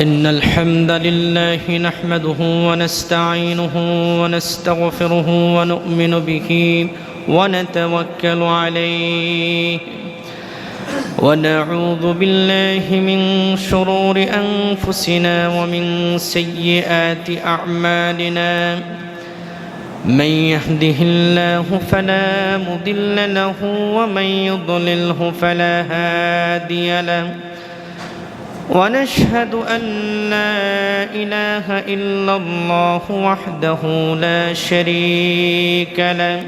إن الحمد لله نحمده ونستعينه ونستغفره ونؤمن به ونتوكل عليه ونعوذ بالله من شرور أنفسنا ومن سيئات أعمالنا من يهده الله فلا مضل له ومن يضلله فلا هادي له ونشهد أن لا إله إلا الله وحده لا شريك له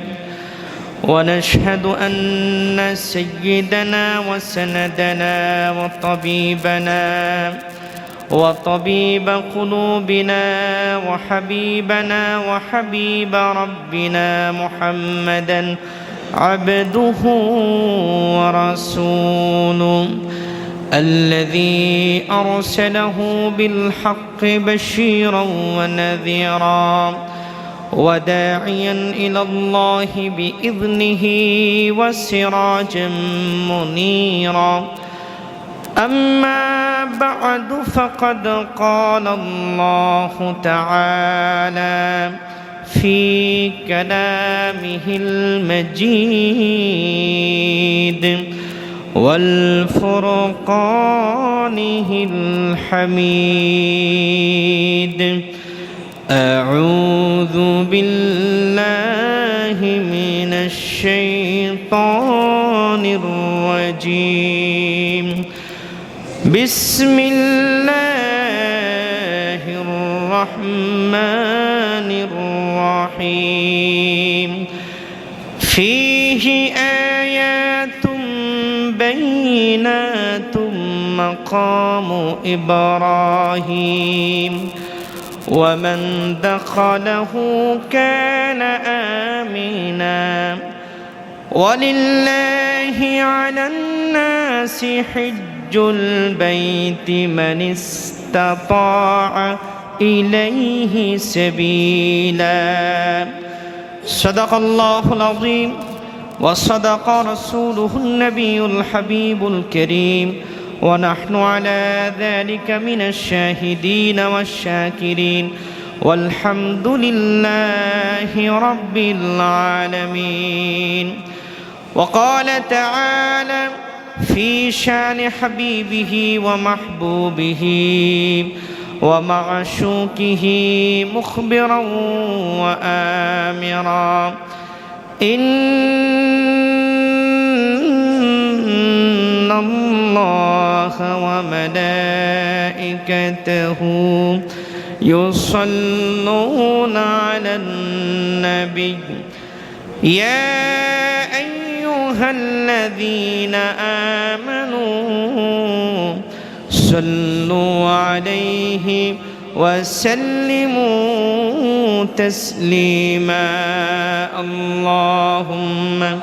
ونشهد أن سيدنا وسندنا وطبيب قلوبنا وحبيبنا وحبيب ربنا محمدا عبده ورسوله الذي أرسله بالحق بشيرا ونذيرا وداعيا إلى الله بإذنه وسراجا منيرا أما بعد فقد قال الله تعالى في كلامه المجيد والفرقانه الحميد أعوذ بالله من الشيطان الرجيم بسم الله الرحمن الرحيم فيه آيات بينات مقام إبراهيم ومن دخله كان آمنا ولله على الناس حج البيت من استطاع إليه سبيلا صدق الله العظيم وصدق رسوله النبي الحبيب الكريم ونحن على ذلك من الشاهدين والشاكرين والحمد لله رب العالمين وقال تعالى في شان حبيبه ومحبوبه ومعشوقه مخبرا وآمرا إن الله وملائكته يصلون على النبي يا أيها الذين آمنوا صلوا عليه وسلموا تسليما اللهم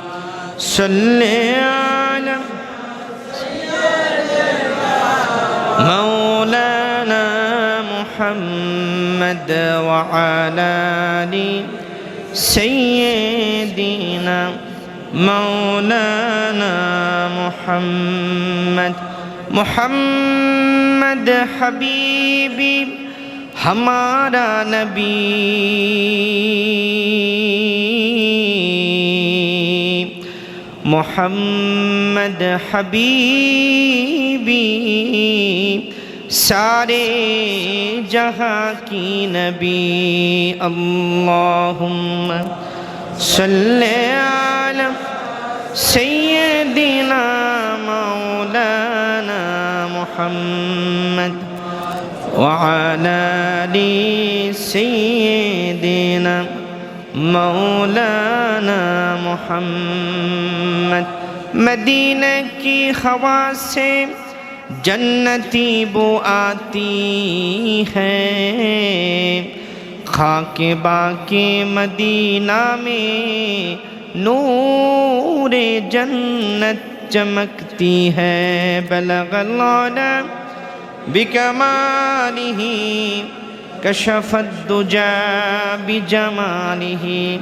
صل على مولانا محمد وعلى آل سيدنا مولانا محمد حبیبی ہمارا نبی محمد حبیبی سارے جہاں کی نبی اللہم صلی علی سیدنا مولانا محمد وعلى آل سيدنا مولانا محمد مدینہ کی ہوا سے جنتی بو آتی ہے خاک باقی مدینہ میں نور جنت چمکتی ہے بلغ العلا بکمالہ کشف الدجى بجماله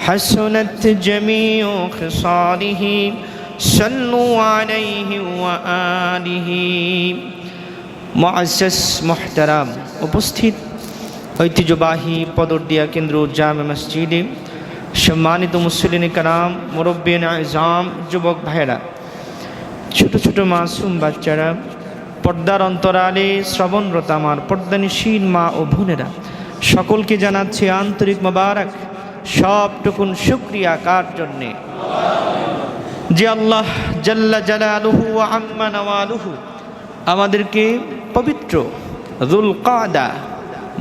حسنت جميع خصاله صلوا عليه وآله মুআজ্জাজ মুহতারাম উপস্থিত ঐতিহ্যবাহী পদরদিয়া কেন্দ্র জামে মসজিদে সম্মানিত মুসল্লিন কারাম, মুরব্বিয়ান আযম, যুবক ভাইয়েরা, ছোট ছোট মাসুম বাচ্চারা, পর্দার অন্তরালে শ্রবণরত আমার পর্দানিশীল মা ও বোনেরা, সকলকে জানাচ্ছি আন্তরিক মোবারক। সবটুকুন শুকরিয়া কার জন্যে? যে আল্লাহ জাল্লা জালালুহু ওয়া আম্মা নওয়ালুহু আমাদেরকে পবিত্র যুলকাদা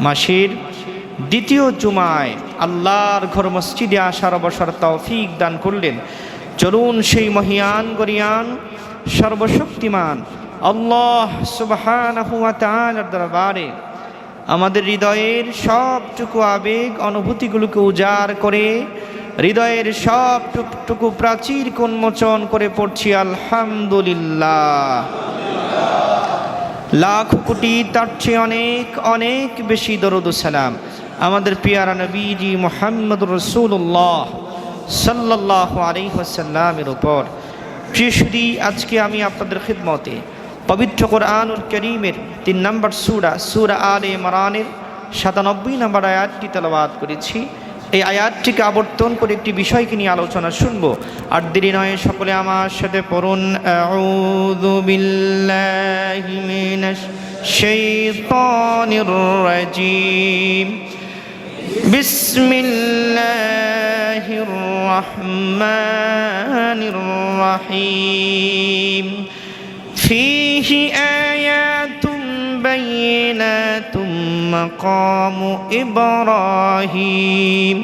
মাসের দ্বিতীয় জুমায় আল্লাহর ঘর মসজিদে আসার অবসর তৌফিক দান করলেন। চলুন সেই মহিয়ান গরিয়ান সর্বশক্তিমান আল্লাহ সুবহানাহু ওয়া তাআলার দরবারে আমাদের হৃদয়ের সবটুকু আবেগ অনুভূতিগুলোকে উজাড় করে, হৃদয়ের সবটুকু প্রাচীর উন্মোচন করে পড়ছি আলহামদুলিল্লাহ। লাখ কোটি তার চেয়ে অনেক অনেক বেশি দরুদ ও সালাম আমাদের পিয়ারা নবীজি মুহাম্মদ রাসূলুল্লাহ সাল্লাল্লাহু আলাইহি ওয়াসাল্লামের উপর। প্রিয় সুধী, আজকে আমি আপনাদের খিদমতে পবিত্র কোরআনুল কারীমের ৩ নম্বর সূরা আলে ইমরানের ৯৭ নম্বর আয়াতটি তেলাওয়াত করেছি। এই আয়াতটিকে আবর্তন করে একটি বিষয়কে নিয়ে আলোচনা শুনবো। আর দেরি নয়, সকলে আমার সাথে পড়ুন, আউযু বিল্লাহি মিনাশ শাইতানির রাজীম, বিসমিল্লাহির রাহমানির রাহিম। ফীহি আয়াতুম বাইয়িনাতুম মাকামু ইব্রাহিম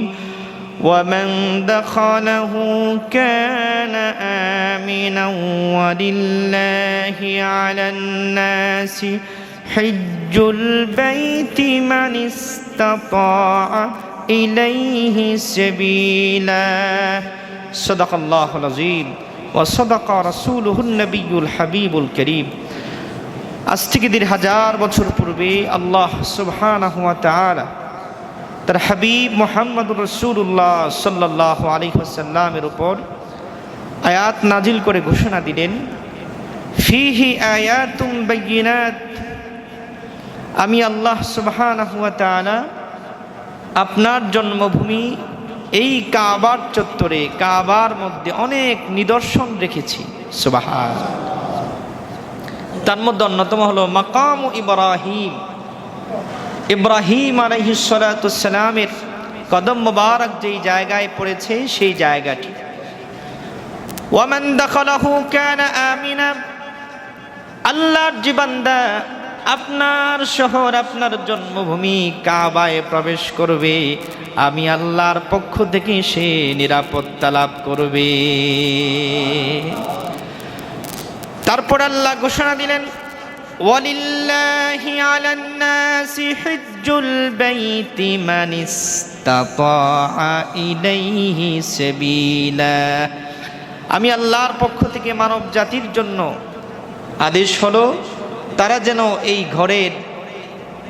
ومن دخله كان آمنا ولله على الناس حج البيت من استطاع إليه سبيلا صدق الله العظيم وصدق رسوله النبي الحبيب الكريم। আজ থেকে ১,০০০ বছর পূর্বে আল্লাহ সুবহানাহু ওয়া তাআলা তার হাবিব মুহাম্মদুর রাসূলুল্লাহ সাল্লাল্লাহু আলাইহি ওয়াসাল্লামের উপর আয়াত নাজিল করে ঘোষণা দিলেন, ফীহি আয়াতুম বাইয়িনাত, আমি আল্লাহ সুবহানাহু ওয়া তাআলা আপনার জন্মভূমি এই কাবার চত্বরে, কাবার মধ্যে অনেক নিদর্শন রেখেছি। সুবহানাল্লাহ। তার মধ্যে অন্যতম হলো মাকাম ইব্রাহিম, ইব্রাহিম আলাইহিস সালাতু সালামের কদম মোবারক যেই জায়গায় পড়েছে সেই জায়গাটি। ওয়ামান দাখালাহু কানা আমিনা, আল্লাহর যে বান্দা আপনার শহর, আপনার জন্মভূমি কাবায় প্রবেশ করবে, আমি আল্লাহর পক্ষ থেকে সে নিরাপত্তা লাভ করবে। তারপর আল্লাহ ঘোষণা দিলেন, ওয়ালিল্লাহি আলান নাসি হিজ্জুল বাইতি মান ইসতাতা ইলাইহি সাবিলা, আমি আল্লাহর পক্ষ থেকে মানব জাতির জন্য আদেশ হলো তারা যেন এই ঘরের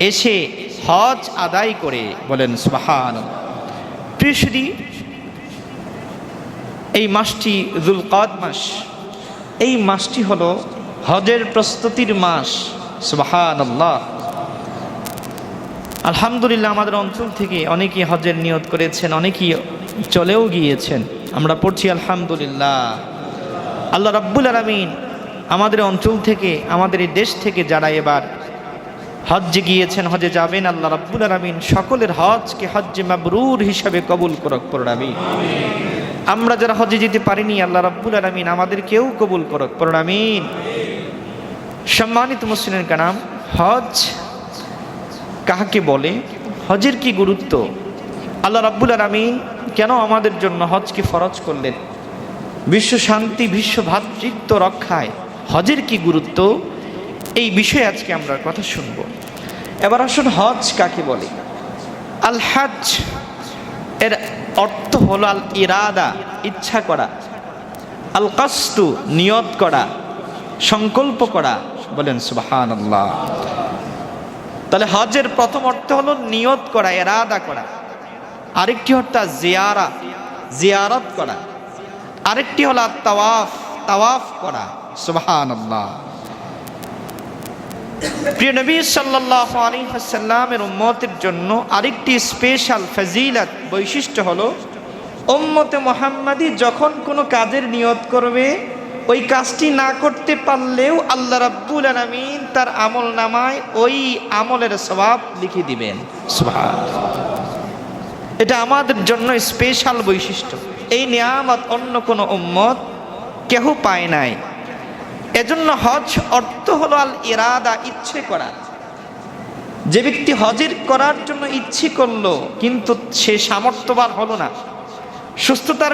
এসে হজ আদায় করে। বলেন সুবহানাল্লাহ। প্রিয় সুধী, এই মাসটি যুলকাদ মাস, এই মাসটি হলো হজের প্রস্তুতির মাস। সুবহানাল্লাহ। আলহামদুলিল্লাহ, আমাদের অঞ্চল থেকে অনেকেই হজের নিয়ত করেছেন, অনেকেই চলেও গিয়েছেন। আমরা পড়ছি আলহামদুলিল্লাহ। আল্লাহ রাব্বুল আলামিন আমাদের অঞ্চল থেকে, আমাদের এই দেশ থেকে যারা এবার হজ্জে গিয়েছেন, হজে যাবেন, আল্লাহ রাব্বুল আলামিন সকলের হজকে হজ্জে মাবরুর হিসাবে কবুল করুক, পড়ুন আমিন। আমরা যারা হজে যেতে পারিনি, আল্লাহ রাব্বুল আলামিন আমাদেরকেও কবুল করুক, পড়ুন আমিন। সম্মানিত মুসলিম কারাম, হজ কাকে বলে, হজের কি গুরুত্ব, আল্লাহ রাব্বুল আলামিন কেন আমাদের জন্য হজকে ফরজ করলেন, বিশ্ব শান্তি, বিশ্ব ভ্রাতৃত্ব রক্ষায় হজের কি গুরুত্ব, এই বিষয়ে আজকে আমরা কথা শুনব। এবার আসুন, হজ কাকে বলে। আল হজ এর অর্থ হলো আল ইরাদা, ইচ্ছা করা, আল কাসদু, নিয়ত করা, সংকল্প করা। বলেন সুবহানাল্লাহ। তাহলে হজের প্রথম অর্থ হলো নিয়ত করা, ইরাদা করা। আরেকটি অর্থ জিয়ারা, জিয়ারত করা। আরেকটি হলো তাওয়াফ, তাওয়াফ করা। সুবহানাল্লাহ। প্রিয় নবী সাল্লাল্লাহু আলাইহি ওয়াসাল্লামের উম্মতের জন্য আরেকটি স্পেশাল ফজিলত বৈশিষ্ট্য হলো, উম্মতে মুহাম্মাদি যখন কোনো কাজের নিয়ত করবে, ওই কাজটি না করতে পারলেও আল্লাহ রাব্বুল আলামিন তার আমলনামায় ওই আমলের সওয়াব লিখে দিবেন। সুবহানাল্লাহ। এটা আমাদের জন্য স্পেশাল বৈশিষ্ট্য। এই নিয়ামত অন্য কোনো উম্মত কেউ পায় নাই। এজন্য হজ অর্থ হলো আল ইরাদা, ইচ্ছে করা। যে ব্যক্তি হজের করার জন্য ইচ্ছে করলো কিন্তু সে সামর্থ্যবান হলো না, সুস্থতার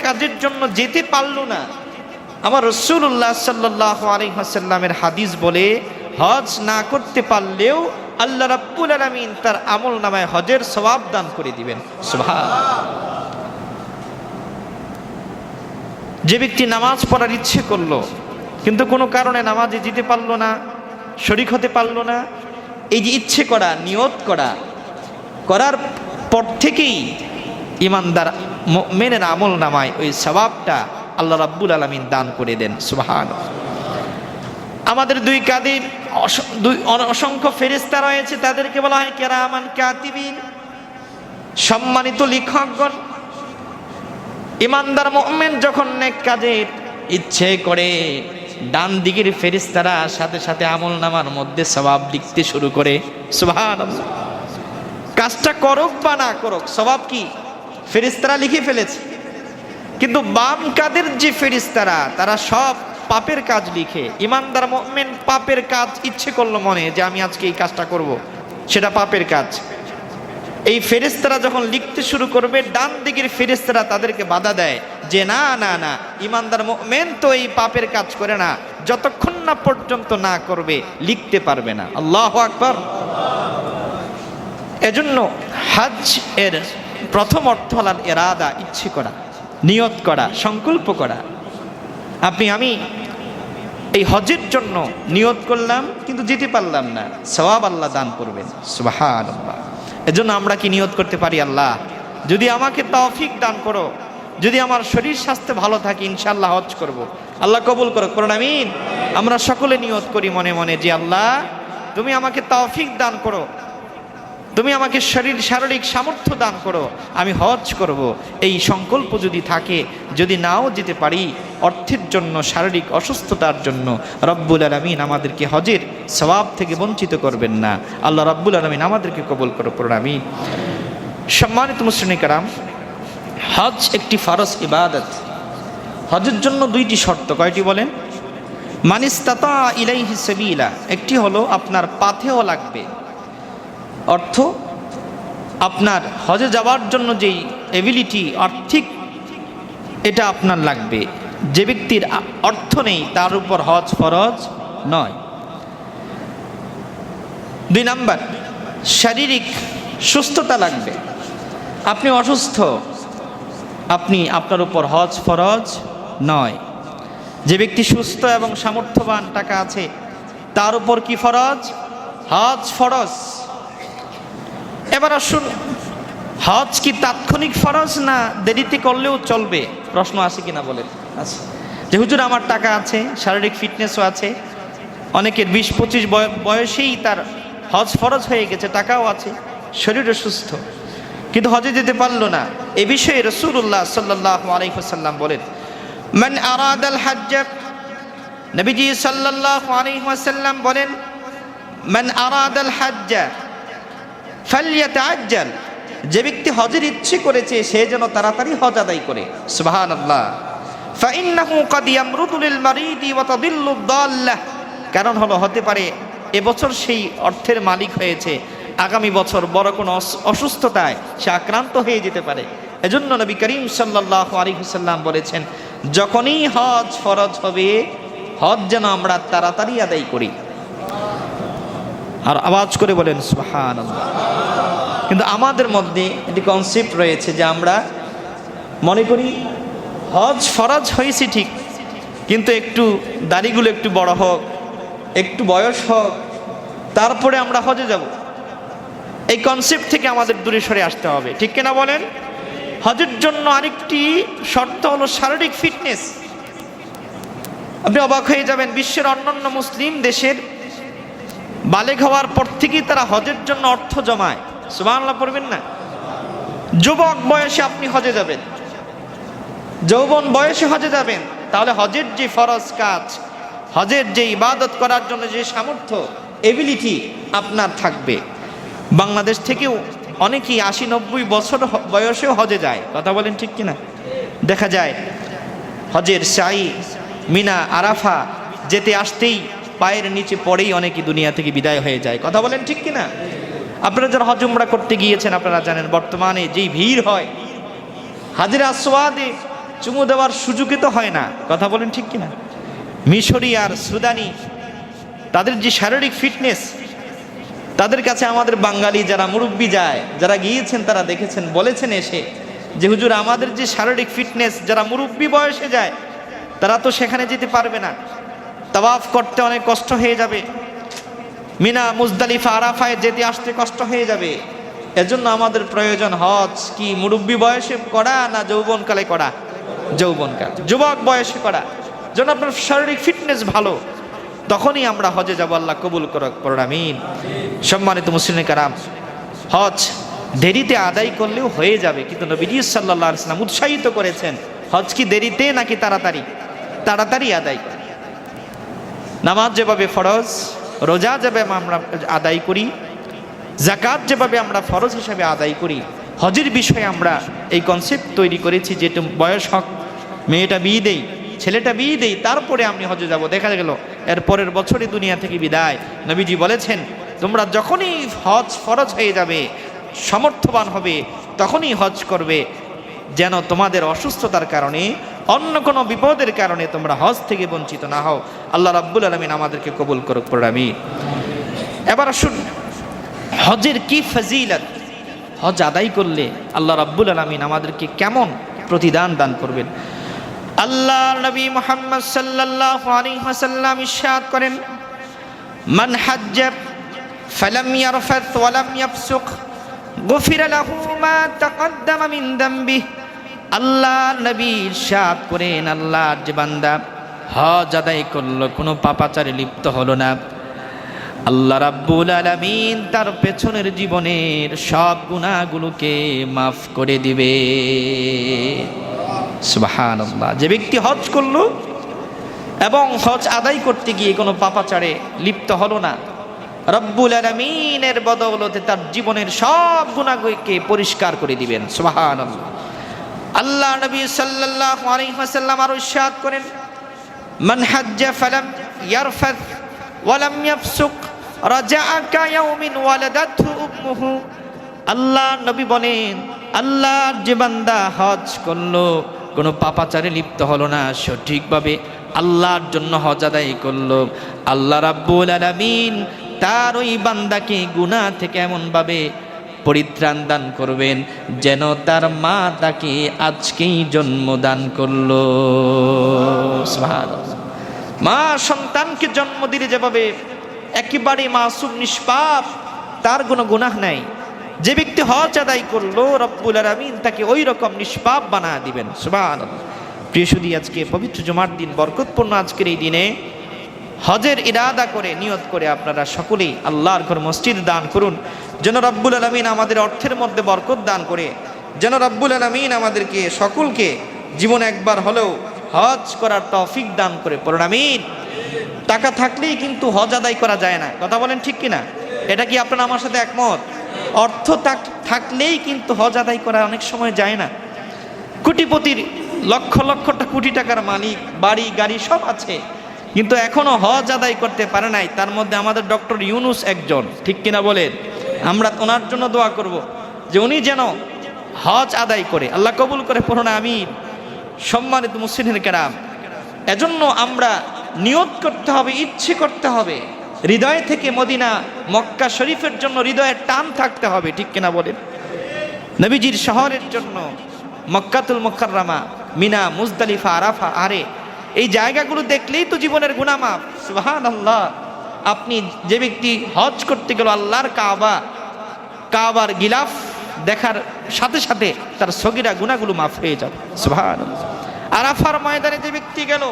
কাজের জন্য যেতে পারলো না, আমার রাসূলুল্লাহ সাল্লাল্লাহু আলাইহি ওয়াসাল্লামের হাদিস বলে, হজ না করতে পারলেও আল্লাহ রাব্বুল আলামিন তার আমলনামায় হজের সওয়াব দান করে দিবেন। সুবহানাল্লাহ। যে ব্যক্তি নামাজ পড়ার ইচ্ছে করলো কিন্তু কোনো কারণে নামাজে যেতে পারলো না, শরীক হতে পারলো না, এই যে ইচ্ছে করা, নিয়ত করার পর থেকেই ইমানদার মুমিনের আমলনামায় ওই সওয়াবটা আল্লাহ রাব্বুল আলামিন দান করে দেন। সুবহানাল্লাহ। আমাদের দুই কাঁধে অসংখ্য ফেরেশতা রয়েছে, তাদেরকে বলা হয় কিরামান কাতিবিন, সম্মানিত লিখকগণ। ইমানদার মুমিন যখন নেক কাজের ইচ্ছে করে, ডান দিকের ফেরেশতারা সাথে সাথে আমলনামার মধ্যে সওয়াব লিখতে শুরু করে। সুবহানাল্লাহ। কাজটা করুক বা না করুক, সওয়াব কি ফেরেশতারা লিখে ফেলেছে। কিন্তু বাম কাদের যে ফেরেশতারা, তারা সব পাপের কাজ লিখে। ইমানদার মুমিন পাপের কাজ ইচ্ছে করলো মনে যে আমি আজকে এই কাজটা করব, সেটা পাপের কাজ। এই ফেরেশতারা যখন লিখতে শুরু করবে, ডান দিকের ফেরেশতারা তাদেরকে বাধা দেয় যে না না না, ইমানদার মুমিন তো এই পাপের কাজ করে না, যতক্ষণ না পর্যন্ত না করবে লিখতে পারবে না। আল্লাহু আকবার। এজন্য হজ এর প্রথম অর্থ হল ইরাদা, ইচ্ছে করা, নিয়ত করা, সংকল্প করা। আমি এই হজের জন্য নিয়ত করলাম কিন্তু যেতে পারলাম না, সওয়াব আল্লাহ দান করবেন। সুবহানাল্লাহ। এজন্য আমরা কি নিয়ত করতে পারি, আল্লাহ যদি আমাকে তৌফিক দান করো, যদি আমার শরীর স্বাস্থ্য ভালো থাকে, ইনশাআল্লাহ হজ করব। আল্লাহ কবুল করো, করুন আমিন। আমরা সকলে নিয়ত করি মনে মনে যে আল্লাহ তুমি আমাকে তৌফিক দান করো, তুমি আমাকে শারীরিক সামর্থ্য দান করো, আমি হজ করব। এই সংকল্প যদি থাকে, যদি নাও যেতে পারি, অর্থের জন্য, শারীরিক অসুস্থতার জন্য, রব্বুল আলামিন আমাদেরকে হজের সওয়াব থেকে বঞ্চিত করবেন না। আল্লাহ রব্বুল আলামিন আমাদেরকে কবুল করো, করুন আমিন। সম্মানিত মুসলিম কারাম, হজ একটি ফরজ ইবাদত। হজের জন্য দুইটি শর্ত, কয়টি বলেন? মানিস্তাতা ইলাইহি সাবিলা, একটি হলো আপনার পাথেও লাগবে, অর্থ আপনার হজে যাওয়ার জন্য যেই এবিলিটি, আর্থিক, এটা আপনার লাগবে। যে ব্যক্তির অর্থ নেই তার উপর হজ ফরজ নয়। 2 নাম্বার, শারীরিক সুস্থতা লাগবে। আপনি অসুস্থ, আপনার উপর হজ ফরজ নয়। যে ব্যক্তি সুস্থ এবং সামর্থ্যবান, টাকা আছে, তার উপর কি ফরজ? হজ ফরজ। এবার আসুন, হজ কি তাৎক্ষণিক ফরজ না দেরিতে করলেও চলবে? প্রশ্ন আছে কিনা বলেন? আচ্ছা, যে হুজুর আমার টাকা আছে, শারীরিক ফিটনেসও আছে, অনেকের 20-25 বয়সেই তার হজ ফরজ হয়ে গেছে, টাকাও আছে, শরীরও সুস্থ, কিন্তু হজে যেতে পারলো না। এ বিষয়ে রাসূলুল্লাহ সাল্লাল্লাহু আলাইহি ওয়াসাল্লাম বলেন, মান আরাদাল হজ্জ, নবীজি সাল্লাল্লাহু আলাইহি ওয়াসাল্লাম বলেন, মান আরাদাল হজ্জ ফালইয়াতাআজ্জাল, যে ব্যক্তি হজের ইচ্ছে করেছে সে যেন তাড়াতাড়ি হজ আদায় করে। সুবহানাল্লাহ। ফাইন্নাহু ক্বাদ ইয়ামরুদু লিল মারিদি ওয়া তাদিল্লু দাল্লাহ, কারণ হলো হতে পারে এবছর সেই অর্থের মালিক হয়েছে, আগামী বছর বড় কোনো অসুস্থতায় সে আক্রান্ত হয়ে যেতে পারে। এজন্য নবী করিম সাল্লাল্লাহু আলাইহি ওয়াসাল্লাম বলেছেন, যখনই হজ ফরজ হবে, হজ যেন আমরা তাড়াতাড়ি আদায় করি। আর আওয়াজ করে বলেন সুবহানাল্লাহ। কিন্তু আমাদের মধ্যে একটি কনসেপ্ট রয়েছে যে আমরা মনে করি হজ ফরজ হয়েছে ঠিক, কিন্তু একটু দাড়িগুলো একটু বড় হোক, একটু বয়স হোক, তারপরে আমরা হজে যাব। এই কনসেপ্ট থেকে আমাদের দূরে সরে আসতে হবে, ঠিক কিনা বলেন? হজের জন্য আরেকটি শর্ত হলো শারীরিক ফিটনেস। আপনি অবাক হয়ে যাবেন, বিশ্বের অন্যান্য মুসলিম দেশের বালেগ হওয়ার পর থেকেই তারা হজের জন্য অর্থ জমায়। সুবহানাল্লাহ পড়বেন না? যুবক বয়সে আপনি হজে যাবেন, যৌবন বয়সে হজে যাবেন, তাহলে হজের যে ফরজ কাজ, হজের যে ইবাদত করার জন্য যে সামর্থ্য, এবিলিটি আপনার থাকবে। বাংলাদেশ থেকেও অনেকেই 80-90 বছর বয়সেও হজে যায়। কথা বলেন ঠিক কিনা? দেখা যায় হজের সাই, মিনা, আরাফা যেতে আসতেই পায়ের নিচে পড়েই অনেকে দুনিয়া থেকে বিদায় হয়ে যায়। কথা বলেন ঠিক কিনা? আপনারা যারা হজ উমরা করতে গিয়েছেন আপনারা জানেন বর্তমানে যেই ভিড় হয়, হাজরে আসওয়াদে চুমু দেওয়ার সুযোগই তো হয় না। কথা বলেন ঠিক কিনা? মিশরি আর সুদানি তাদের যে শারীরিক ফিটনেস, তাদের কাছে আমাদের বাঙালি যারা মুরব্বী যায়, যারা গিয়েছেন তারা দেখেছেন, বলেছেন এসে যে হুজুর আমাদের যে শারীরিক ফিটনেস, যারা মুরব্বী বয়সে যায় তারা তো সেখানে যেতে পারবে না, তাওয়াফ করতে অনেক কষ্ট হয়ে যাবে, মিনা, মুজদালিফা, আরাফায় যেতে আসতে কষ্ট হয়ে যাবে। এজন্য আমাদের প্রয়োজন হজ কি মুরব্বী বয়সে করা না যৌবনকালে করা? যৌবনকাল, যুবক বয়সে করা, যেন আপনার শারীরিক ফিটনেস ভালো, তখনই আমরা হজে যাব। আল্লাহ কবুল করুক, পড়ুন আমিন। সম্মানিত মুসলিম কারাম, হজ দেরিতে আদায় করলেও হয়ে যাবে, কিন্তু নবীজি সাল্লাল্লাহু আলাইহি ওয়াসাল্লাম উৎসাহিত করেছেন হজ কি দেরিতে নাকি তাড়াতাড়ি? তাড়াতাড়ি আদায় করা। নামাজ যেভাবে ফরজ, রোজা যেভাবে আমরা আদায় করি, যাকাত যেভাবে আমরা ফরজ হিসাবে আদায় করি, হজের বিষয়ে আমরা এই কনসেপ্ট তৈরি করেছি যে বয়স হক, মেয়েটা বিয়ে দেই, ছেলেটা বিয়ে দেই, তারপরে আমি হজে যাব। দেখা গেল এর পরের বছরই দুনিয়া থেকে বিদায়। নবীজি বলেছেন তোমরা যখনই হজ ফরজ হয়ে যাবে, সামর্থ্যবান হবে, তখনই হজ করবে, যেন তোমাদের অসুস্থতার কারণে, অন্য কোনো বিপদের কারণে তোমরা হজ থেকে বঞ্চিত না হও। আল্লাহ রাব্বুল আলামিন আমাদেরকে কবুল করুক, পড়ুন আমিন। এবার আসুন হজের কি ফজিলত, হজ আদায় করলে আল্লাহ রাব্বুল আলামিন আমাদেরকে কেমন প্রতিদান দান করবেন। আল্লাহর নবী মুহাম্মদ সাল্লাল্লাহু আলাইহি ওয়াসাল্লাম ইরশাদ করেন, মান হাজ্জা ফালাম ইয়ারফাথ ওয়া লাম ইয়াফসুক গুফিরা লাহু মা তাকদ্দামা মিন যামবিহি। আল্লাহর নবী ইরশাদ করেন, আল্লাহর যে বান্দা হজ আদায় করলো, কোনো পাপাচারে লিপ্ত হলো না, আল্লাহ রাব্বুল আলামিন তার পেছনের জীবনের সব গুনাহগুলোকে মাফ করে দিবে। সুবহানাল্লাহ। যে ব্যক্তি হজ করলো এবং হজ আদায় করতে গিয়ে কোনো পাপাচারে লিপ্ত হলো না, রব্বুল আলামিনের বদৌলতে তার জীবনের সব গুনাহকে পরিষ্কার করে দিবেন। সুবহানাল্লাহ। আল্লাহ নবী সাল্লাল্লাহু আলাইহি ওয়াসাল্লাম আরো ইরশাদ করেন, মান হাজ্জা ফালাম ইয়ারফাথ ওয়া লাম ইয়াফসুক রাজাআ কায়াউমিন ওয়ালাদাতহু উম্মুহু। আল্লাহ নবী বলেন, আল্লাহর যে বান্দা হজ করলো, কোনো পাপাচারে লিপ্ত হলো না, সঠিকভাবে আল্লাহর জন্য হজ আদায় করলো, আল্লাহ রাব্বুল আলামিন তার ওই বান্দাকে গুনাহ থেকে এমনভাবে পরিত্রাণ দান করবেন যেন তার মা তাকে আজকেই জন্মদান করলো। সুবহানাল্লাহ। মা সন্তানকে জন্ম দিলে যেভাবে একেবারে মাসুম নিষ্পাপ, তার কোনো গুনাহ নাই, যে ব্যক্তি হজ আদায় করলো রব্বুল আলামিন তাকে ওই রকম নিষ্পাপ বানা দিবেন। সুবহানাল্লাহ। প্রিয় সুধী, আজকে পবিত্র জুমার দিন, বরকতপূর্ণ আজকের এই দিনে হজের ইরাদা করে, নিয়ত করে আপনারা সকলেই আল্লাহর ঘর মসজিদ দান করুন, যেন রব্বুল আলামিন আমাদের অর্থের মধ্যে বরকত দান করে, যেন রব্বুল আলামিন আমাদেরকে সকলকে জীবনে একবার হলেও হজ করার তৌফিক দান করে, পড়ুন আমিন। টাকা থাকলেই কিন্তু হজ আদায় করা যায় না। কথা বলেন ঠিক কিনা? এটা কি আপনারা আমার সাথে একমত? অর্থ থাকলেই কিন্তু হজ আদায় করা অনেক সময় যায় না। কোটিপতির লক্ষ লক্ষ কোটি টাকার মালিক, বাড়ি গাড়ি সব আছে, কিন্তু এখনো হজ আদায় করতে পারে নাই। তার মধ্যে আমাদের ডক্টর ইউনুস একজন, ঠিক কিনা বলেন? আমরা ওনার জন্য দোয়া করব যে উনি যেন হজ আদায় করে, আল্লাহ কবুল করে, পড়ুন আমিন। সম্মানিত মুসলিম কেরাম, এজন্য আমরা নিয়ত করতে হবে, ইচ্ছে করতে হবে, হৃদয় থেকে মদিনা মক্কা শরীফের জন্য হৃদয়ের টান থাকতে হবে, ঠিক কিনা বলেন? নবীজির শহরের জন্য মক্কাতুল মুকাররমা, মিনা, মুজদালিফা, আরাফা, আরে এই জায়গাগুলো দেখলেই তো জীবনের গুনাহ মাফ। সুবহানাল্লাহ। আপনি যে ব্যক্তি হজ করতে গেল, আল্লাহর কাবার গিলাফ দেখার সাথে সাথে তার সগীরা গুনাহগুলো মাফ হয়ে যাবে। সুবহানাল্লাহ। আরাফার ময়দানে যে ব্যক্তি গেল,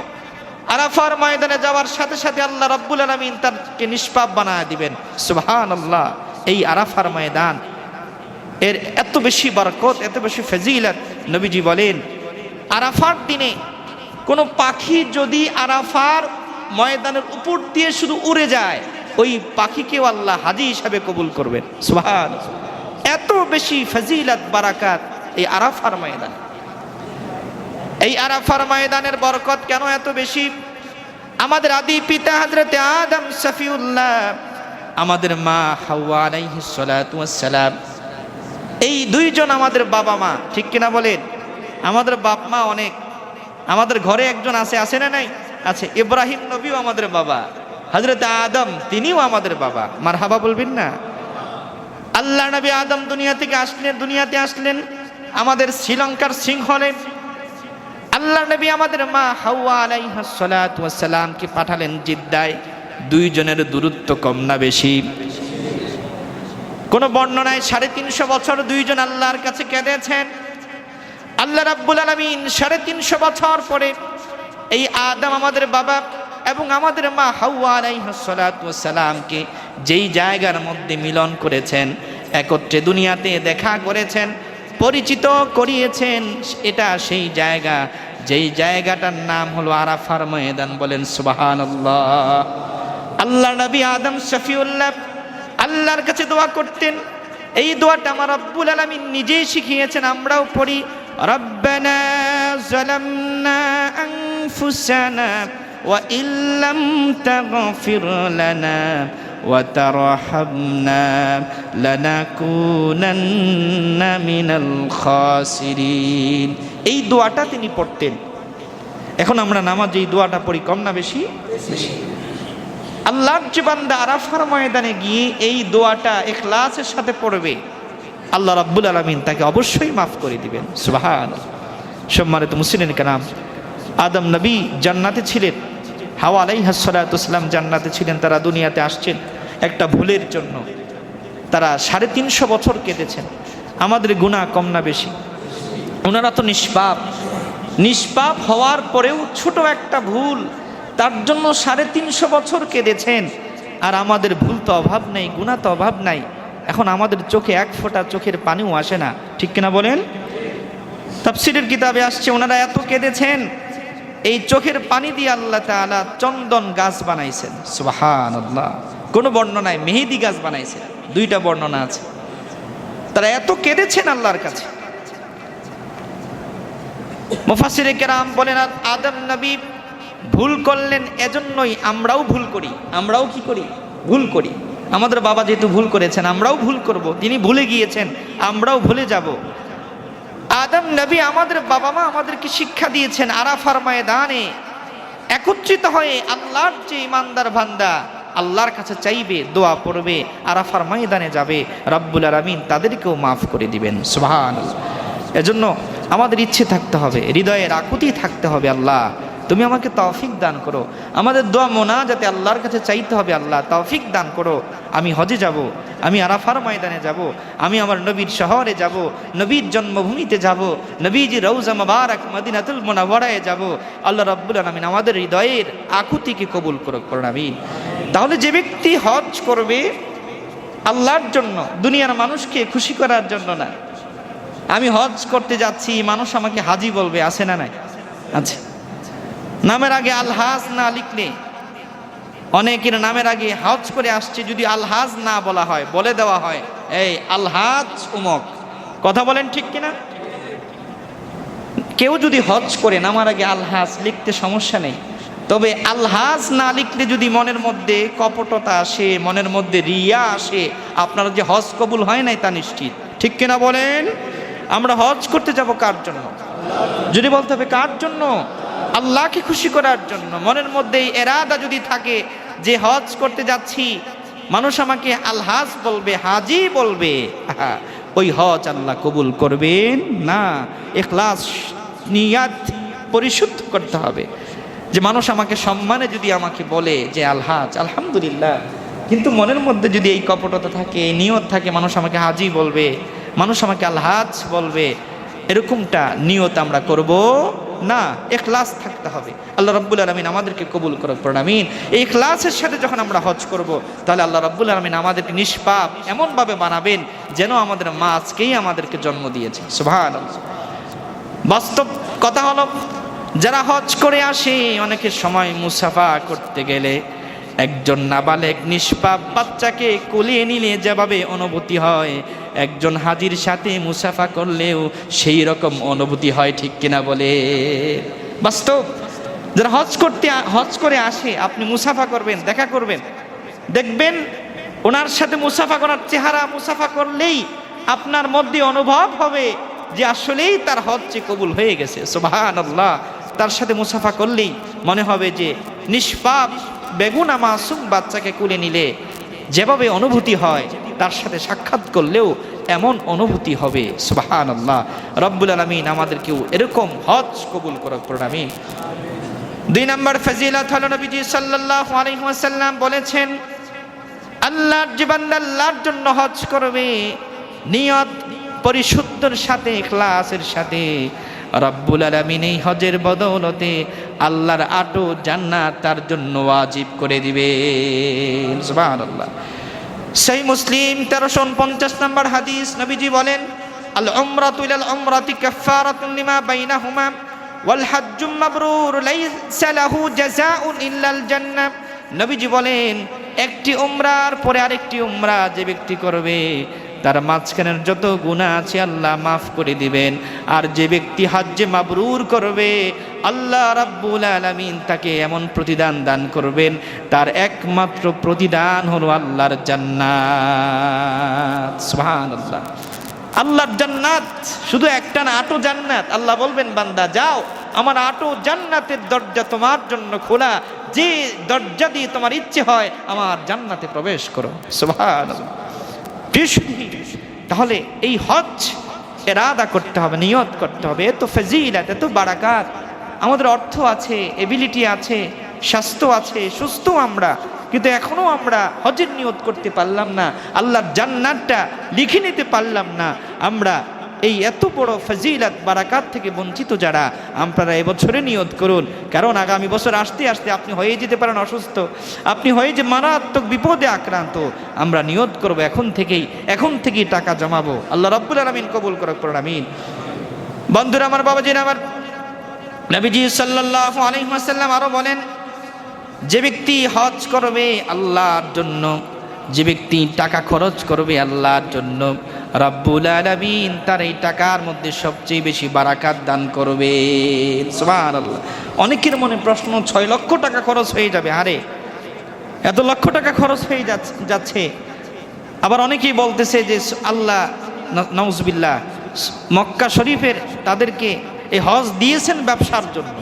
আরাফার ময়দানে যাওয়ার সাথে সাথে আল্লাহ রাব্বুল আলামিন তাকে নিষ্পাপ বানায় দিবেন। সুবহানাল্লাহ। এই আরাফার ময়দান এর এত বেশি বরকত, এত বেশি ফজিলত। নবীজি বলেন আরাফার দিনে কোনো পাখি যদি আরাফার ময়দানের উপর দিয়ে শুধু উড়ে যায়, ওই পাখিকেও আল্লাহ হাজী হিসাবে কবুল করবেন। সুবহানাল্লাহ। এত বেশি ফজিলত বারাকাত এই আরাফার ময়দান। এই আরাফার ময়দানের বরকত কেন এত বেশি? আমাদের আদি পিতা হযরত আদম সফিউল্লাহ, আমাদের মা হাওয়া আলাইহিস সালাতু ওয়াস সালাম, এই দুইজন আমাদের বাবা মা, ঠিক কিনা বলেন? আমাদের বাপ মা অনেক, আমাদের ঘরে একজন আছে না নাই? আছে। ইব্রাহিম নবীও আমাদের বাবা, হযরত আদম তিনিও আমাদের বাবা। মারহাবা বলবেন না? আল্লাহ নবী আদম দুনিয়াতে আসলেন আমাদের শ্রীলঙ্কার সিংহলে। আল্লাহ নবী আমাদের মা হাওয়া আলাইহিস সালাতু ওয়াস সালামকে পাঠালেন জিদ্দায়। দুইজনের দূরত্ব কম না বেশি? কোন বর্ণনায় 350 বছর দুইজন আল্লাহর কাছে কেঁদেছেন। আল্লাহ রাব্বুল আলামিন 350 বছর পরে এই আদম আমাদের বাবা এবং আমাদের মা হাওয়া আলাইহিস সালাতু ওয়াস সালামকে যেই জায়গার মধ্যে মিলন করেছেন, একত্রে দুনিয়াতে দেখা করেছেন, পরিচিত করিয়েছেন, এটা সেই জায়গা, যেই জায়গাটার নাম হলো আরাফার ময়দান। বলেন সুবহানাল্লাহ। আল্লাহ নবী আদম শফিউল্লাহ আল্লাহর কাছে দোয়া করতেন। এই দোয়াটা আমার রব্বুল আলামিন নিজেই শিখিয়েছেন, আমরাও পড়ি। রব্বানা যালামনা আনফুসানা ওয়া ইল্লাম তাগফির লানা ওয়া তারহামনা লানাকুনান্না মিনাল খাসিরিন। এই দোয়াটা তিনি পড়তেন। এখন আমরা নামাজে এই দোয়াটা পড়ি কম না বেশি? বেশি। আল্লাহর যে বান্দা আরাফার ময়দানে গিয়ে এই দোয়াটা ইখলাসের সাথে পড়বে, আল্লাহ রাব্বুল আলামিন তাকে অবশ্যই মাফ করে দিবেন। সুবহানাল্লাহ। সম্মানিত মুসলিম কারাম, আদম নবী জান্নাতে ছিলেন, হাওয়া আলাইহিস সালাতু ওয়াস সালাম জান্নাতে ছিলেন। তারা দুনিয়াতে আসছেন একটা ভুলের জন্য। তারা 350 বছর কেটেছেন। আমাদের গুনাহ কম না বেশি? ওনারা তো নিষ্পাপ হওয়ার পরেও ছোট একটা ভুল, তার জন্য 350 বছর কেঁদেছেন। আর আমাদের ভুল তো অভাব নাই, গুনাহ তো অভাব নাই। এখন আমাদের চোখে এক ফোঁটা চোখের পানিও আসে না, ঠিক কিনা বলেন? তাফসীরের কিতাবে আসছে ওনারা এত কেঁদেছেন, এই চোখের পানি দিয়ে আল্লাহ তাআলা চন্দন গাছ বানাইছেন। সুবহানাল্লাহ। কোন বর্ণনায় মেহেদি গাছ বানাইছেন, 2টা বর্ণনা আছে। তারা এত কেঁদেছেন আল্লাহর কাছে। মুফাসসিরে কেরাম বলেন আদম নবী ভুল করলেন, এজন্যই আমরাও ভুল করি। আমরাও কি করি? ভুল করি। আমাদের বাবা যেহেতু ভুল করেছেন, আমরাও ভুল করব। তিনি ভুলে গিয়েছেন, আমরাও ভুলে যাব। আদম নবী আমাদের বাবা মা আমাদেরকে শিক্ষা দিয়েছেন আরাফার ময়দানে একত্রিত হয়ে আল্লাহর যে ইমানদার বান্দা আল্লাহর কাছে চাইবে, দোয়া পড়বে, আরাফার ময়দানে যাবে, রব্বুল আলামিন তাদেরকেও মাফ করে দিবেন। সুবহানাল্লাহ। এজন্য আমাদের ইচ্ছে থাকতে হবে, হৃদয়ের আকুতি থাকতে হবে, আল্লাহ তুমি আমাকে তৌফিক দান করো। আমাদের দোয়া মোনাজাতে আল্লাহর কাছে চাইতে হবে, আল্লাহ তৌফিক দান করো, আমি হজে যাব, আমি আরাফার ময়দানে যাব, আমি আমার নবীর শহরে যাব, নবীর জন্মভূমিতে যাব, নবীজি রওজা মুবারক মদিনাতুল মুনাওয়ারায় যাব। আল্লাহ রাব্বুল আলামিন আমাদের হৃদয়ের আকুতিকে কবুল করুন, আমিন। তাহলে যে ব্যক্তি হজ করবে আল্লাহর জন্য, দুনিয়ার মানুষকে খুশি করার জন্য না। আমি হজ করতে যাচ্ছি, মানুষ আমাকে হাজি বলবে, আছে না নাই? আছে। নামের আগে আলহাজ না লিখলে, অনেকের নামের আগে হজ করে আসছে, যদি আলহাজ না বলা হয়, বলে দেওয়া হয় এই আলহাজ উমক। কথা বলেন ঠিক কিনা? কেউ যদি হজ করে নামার আগে আলহাজ লিখতে সমস্যা নেই, তবে আলহাজ না লিখলে যদি মনের মধ্যে কপটতা আসে, মনের মধ্যে রিয়া আসে, আপনার যে হজ কবুল হয় নাই তা নিশ্চিত। ঠিক কিনা বলেন? আমরা হজ করতে যাব কার জন্য? যদি বলতে হবে কার জন্য? আল্লাহকে খুশি করার জন্য। মনের মধ্যে এই এরাদা যদি থাকে যে হজ করতে যাচ্ছি, মানুষ আমাকে আলহাজ বলবে, হাজি বলবে, ওই হজ আল্লাহ কবুল করবেন না। ইখলাস নিয়াত পরিশুদ্ধ করতে হবে, যে মানুষ আমাকে সম্মানে যদি আমাকে বলে যে আলহাজ, আলহামদুলিল্লাহ, কিন্তু মনের মধ্যে যদি এই কপটতা থাকে, এই নিয়ত থাকে, মানুষ আমাকে হাজি বলবে, মানুষ আমাকে আলহাজ বলবে, এরকমটা নিয়ত আমরা করব না, ইখলাস থাকতে হবে। আল্লাহ রাব্বুল আলামিন আমাদেরকে কবুল করুক, আমিন। এই ইখলাসের সাথে যখন আমরা হজ করব, তাহলে আল্লাহ রাব্বুল আলামিন আমাদেরকে নিষ্পাপ এমনভাবে বানাবেন যেন আমাদের মা আজকেই আমাদেরকে জন্ম দিয়েছে। সুবহানাল্লাহ। বাস্তব কথা হলো, যারা হজ করে আসে অনেকের সময় মুসাফা করতে গেলে একজন নাবালেগ নিষ্পাপ বাচ্চাকে কোলে নিলে যেভাবে অনুভূতি হয়, একজন হাজির সাথে মুসাফা করলেও সেই রকম অনুভূতি হয়, ঠিক কিনা বলে? বাস্তব। যারা হজ করে আসে, আপনি মুসাফা করবেন, দেখা করবেন, দেখবেন ওনার সাথে মুসাফা করার চেহারা, মুসাফা করলেই আপনার মধ্যে অনুভব হবে যে আসলেই তার হজ কবুল হয়ে গেছে। সুবহানাল্লাহ। তার সাথে মুসাফা করলেই মনে হবে যে নিষ্পাপ বেগুনা মাসুম বাচ্চাকে কোলে নিলে যেভাবে অনুভূতি হয়, তার সাথে সাক্ষাৎ করলেও এমন অনুভূতি হবে। সুবহানাল্লাহ। রব্বুল আলামিন আমাদেরকেও এরকম হজ কবুল করুক, আমিন। 2 নম্বর ফজিলত হলো, নবীজি সাল্লাল্লাহু আলাইহি ওয়াসাল্লাম বলেছেন, আল্লাহর যে বান্দা আল্লাহর জন্য হজ করবে, নিয়ত পরিশুদ্ধর সাথে, ইখলাসের সাথে, রব্বুল আলামিন এই হজের বদৌলতে আল্লাহর 8 জান্নাত তার জন্য ওয়াজিব করে দিবেন। সুবহানাল্লাহ। সহিহ মুসলিম 1349 নম্বর হাদিস, নবীজি বলেন, আল উমরাতু ইলাল উমরাতি কাফফারাতুন লিমা বাইনাহুমা ওয়াল হাজ্জু মাবরুর লাইসা লাহু জাযাউন ইল্লাল জান্নাহ। নবীজি বলেন, একটি উমরার পরে আরেকটি উমরা যে ব্যক্তি করবে, তার মাঝখানের যত গুনাহ আছে আল্লাহ মাফ করে দিবেন। আর যে ব্যক্তি হজ্জে মাবরুর করবে, আল্লাহ রাব্বুল আলামিন তাকে এমন প্রতিদান দান করবেন, তার একমাত্র প্রতিদান হলো আল্লাহর জান্নাত। সুবহানাল্লাহ। আল্লাহর জান্নাত শুধু একটা না, 8 জান্নাত। আল্লাহ বলবেন, বান্দা যাও, আমার 8 জান্নাতের দরজা তোমার জন্য খোলা, যে দরজা দিয়ে তোমার ইচ্ছে হয় আমার জান্নাতে প্রবেশ করো। সুবহানাল্লাহ। তাহলে এই হজ ইরাদা করতে হবে, নিয়ত করতে হবে। এত ফজিলত, এত বারাকাত। আমাদের অর্থ আছে, এবিলিটি আছে, স্বাস্থ্য আছে, সুস্থ আমরা, কিন্তু এখনো আমরা হজের নিয়ত করতে পারলাম না, আল্লাহর জান্নাতটা লিখে নিতে পারলাম না। আমরা এই এত বড় ফজিলত বারাকাত থেকে বঞ্চিত যারা, আপনারা এবছরে নিয়ত করুন। কারণ আগামী বছর আসতে আসতে আপনি হয়ে যেতে পারেন অসুস্থ, আপনি হয়ে যে মারাত্মক বিপদে আক্রান্ত। আমরা নিয়ত করব এখন থেকেই টাকা জমাবো। আল্লাহ রাব্বুল আলামিন কবুল করুক, আমিন। বন্ধুরা আমার, বাবাজিরা আমার, নবীজি সাল্লাল্লাহু আলাইহি ওয়াসাল্লাম আরো বলেন, যে ব্যক্তি হজ করবে আল্লাহর জন্য, যে ব্যক্তি টাকা খরচ করবে আল্লাহর জন্য, রব্বুল আলামিন তার এই টাকার মধ্যে সবচেয়ে বেশি বারাকাত দান করবে। সুবহানাল্লাহ। অনেকের মনে প্রশ্ন, 6 লক্ষ টাকা খরচ হয়ে যাবে, আরে এত লক্ষ টাকা খরচ হয়ে যাচ্ছে। আবার অনেকেই বলতেছে যে আল্লাহ নাউজুবিল্লাহ মক্কা শরীফের তাদেরকে এই হজ দিয়েছেন ব্যবসার জন্য।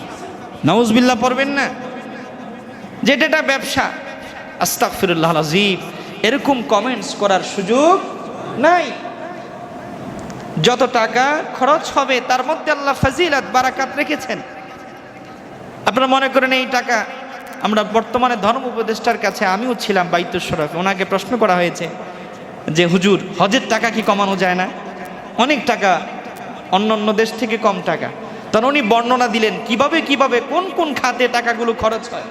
নাউজুবিল্লাহ পড়বেন না, যেটা ব্যবসা। আস্তাগফিরুল্লাহ আযীম। এরকম কমেন্টস করার সুযোগ নাই। যত টাকা খরচ হবে তার মধ্যে আল্লাহ ফজিলত বারাকাত রেখেছেন। আপনারা মনে করেন এই টাকা, আমরা বর্তমানে ধর্ম উপদেষ্টার কাছে, আমিও ছিলাম বাইতুল শরফে, ওনাকে প্রশ্ন করা হয়েছে যে হুজুর, হজের টাকা কি কমানো যায় না? অনেক টাকা, অন্য দেশ থেকে কম টাকা। তখন উনি বর্ণনা দিলেন কিভাবে কোন কোন খাতে টাকাগুলো খরচ হয়।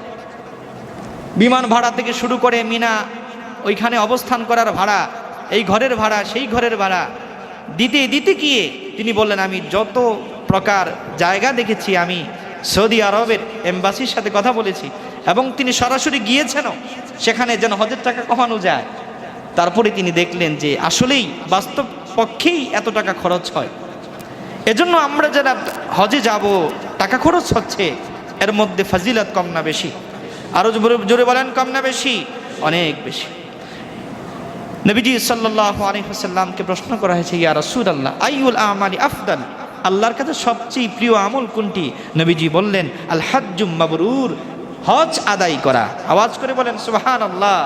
বিমান ভাড়া থেকে শুরু করে মিনা ওইখানে অবস্থান করার ভাড়া, এই ঘরের ভাড়া, সেই ঘরের ভাড়া দিতে গিয়ে তিনি বললেন, আমি যত প্রকার জায়গা দেখেছি, আমি সৌদি আরবের এম্বাসির সাথে কথা বলেছি এবং তিনি সরাসরি গিয়েছেনও সেখানে যেন হজের টাকা কমানো যায়। তারপরে তিনি দেখলেন যে আসলেই বাস্তব পক্ষেই এত টাকা খরচ হয়। এজন্য আমরা যারা হজে যাব, টাকা খরচ হচ্ছে, এর মধ্যে ফজিলত কম না বেশি? আরো জোরে বলেন, কম না বেশি? অনেক বেশি। নবীজি সাল্লাল্লাহু আলাইহি ওয়াসাল্লামকে প্রশ্ন করা হয়েছে, ইয়া রাসূলুল্লাহ আইয়ুল আমালি আফদাল, আল্লাহর কাছে সবচেয়ে প্রিয় আমল কোনটি? নবীজি বললেন, আল হাজ্জুম মাবরুর, হজ আদায় করা। আওয়াজ করে বলেন সুবহানাল্লাহ।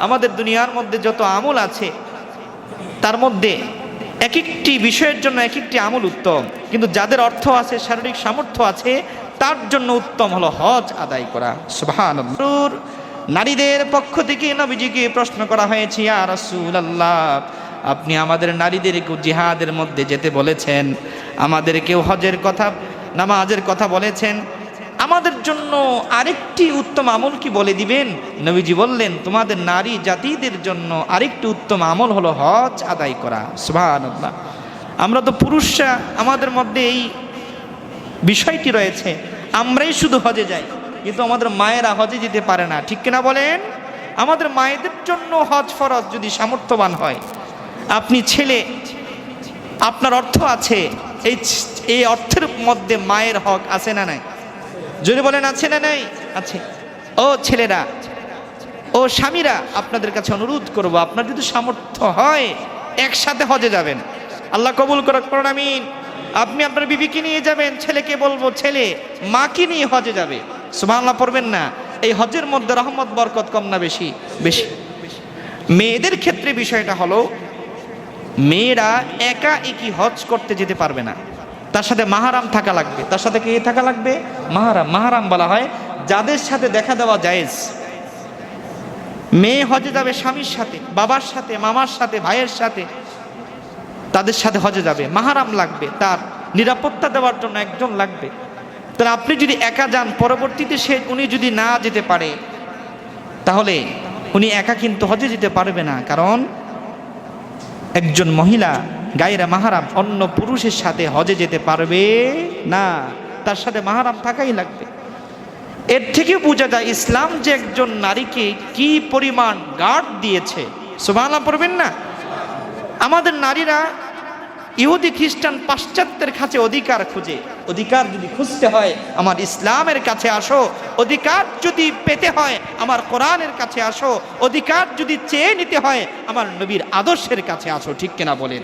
আমাদের দুনিয়ার মধ্যে যত আমল আছে তার মধ্যে এক একটি বিষয়ের জন্য এক একটি আমল উত্তম, কিন্তু যাদের অর্থ আছে, শারীরিক সামর্থ্য আছে, তার জন্য উত্তম হলো হজ আদায় করা। সুবহানাল্লাহ। নারীদের পক্ষ থেকে নবীজিকে প্রশ্ন করা হয়েছে, ইয়া রাসূলুল্লাহ আপনি আমাদের নারীদেরকে জিহাদের মধ্যে যেতে বলেছেন, আমাদেরকেও হজের কথা নামাজের কথা বলেছেন। আমাদের জন্য আরেকটি উত্তম আমল কি বলে দিবেন? নবীজি বললেন, তোমাদের নারী জাতিদের জন্য আরেকটি উত্তম আমল হলো হজ আদায় করা। সুবহানাল্লাহ। আমরা তো পুরুষরা, আমাদের মধ্যে এই বিষয়টি রয়েছে, আমরাই শুধু হজে যাই, কিন্তু আমাদের মায়েরা হজে যেতে পারে না, ঠিক কিনা বলেন? আমাদের মায়েদের জন্য হজ ফরজ। যদি সামর্থ্যবান হয়, আপনি ছেলে, আপনার অর্থ আছে, এই অর্থের মধ্যে মায়ের হক আছে না নাই? যদি বলেন আছে না নাই? আছে। ও ছেলেরা, ও স্বামীরা, আপনাদের কাছে অনুরোধ করব, আপনার যদি সামর্থ্য হয় একসাথে হজে যাবেন। আল্লাহ কবুল করুক, পড়ুন আমিন। আপনি আপনার বিবিকে নিয়ে যাবেন, ছেলেকে বলবো ছেলে মাকে নিয়ে হজে যাবে। সুবহানাল্লাহ পড়বেন না? এই হজের মধ্যে রহমত বরকত কম না বেশি? বেশি। মেয়েদের ক্ষেত্রে বিষয়টা হলো, মেয়েরা একা একই হজ করতে যেতে পারবে না, তার সাথে মাহারাম থাকা লাগবে। তার সাথে কে থাকা লাগবে? মাহারাম। মাহারাম বলা হয় যাদের সাথে দেখা দেওয়া জায়েজ। মেয়ে হজে যাবে স্বামীর সাথে, বাবার সাথে, মামার সাথে, ভাইয়ের সাথে, তাদের সাথে হজে যাবে, মাহারাম লাগবে, তার নিরাপত্তা দেওয়ার জন্য একজন লাগবে। তাহলে আপনি যদি একা যান, পরবর্তীতে উনি যদি না যেতে পারে, তাহলে উনি একা কিন্তু হজে যেতে পারবে না। কারণ একজন মহিলা গায়রা মাহারাম অন্য পুরুষের সাথে হজে যেতে পারবে না, তার সাথে মাহারাম থাকাই লাগবে। এর থেকে বোঝা যায় ইসলাম যে একজন নারীকে কি পরিমাণ গার্ড দিয়েছে। সুবহানাল্লাহ পড়বেন না? আমাদের নারীরা ইহুদি খ্রিস্টান পাশ্চাত্যের কাছে অধিকার খুঁজে। অধিকার যদি খুঁজতে হয় আমার ইসলামের কাছে আসো, অধিকার যদি পেতে হয় আমার কোরআনের কাছে আসো, অধিকার যদি চেয়ে নিতে হয় আমার নবীর আদর্শের কাছে আসো, ঠিক কিনা বলেন?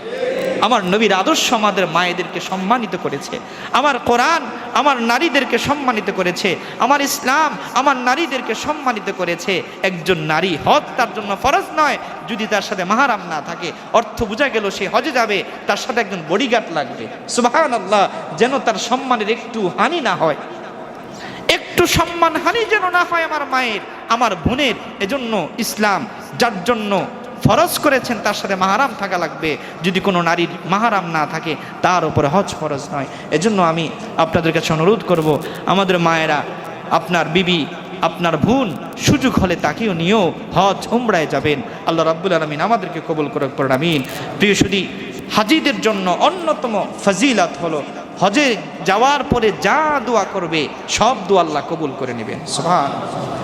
আমার নবীর আদর্শ আমাদের মায়েদেরকে সম্মানিত করেছে, আমার কোরআন আমার নারীদেরকে সম্মানিত করেছে, আমার ইসলাম আমার নারীদেরকে সম্মানিত করেছে। একজন নারী হজ তার জন্য ফরজ নয় যদি তার সাথে মাহারাম না থাকে। অর্থ বোঝা গেল সে হজে যাবে, তার সাথে একজন বডিগার্ড লাগবে। সুবহানাল্লাহ, যেন তার সম্মানের একটু হানি না হয়, একটু সম্মান হানি যেন না হয় আমার মায়ের, আমার বোনের। এজন্য ইসলাম যার জন্য ফরজ করেছেন তার সাথে মাহারাম থাকা লাগবে। যদি কোনো নারীর মাহারাম না থাকে তার উপরে হজ ফরজ নয়। এজন্য আমি আপনাদের কাছে অনুরোধ করব, আমাদের মায়েরা, আপনার বিবি, আপনার বোন সুযোগ হলে তাকেও নিয়েও হজ উমরায় যাবেন। আল্লাহ রাব্বুল আলামিন আমাদেরকে কবুল করুক, পড়ুন আমিন। প্রিয় সুধী, হাজিদের জন্য অন্যতম ফজিলত হলো হজে যাওয়ার পরে যা দোয়া করবে সব দোয়া আল্লাহ কবুল করে নেবেন। সুবহানাল্লাহ।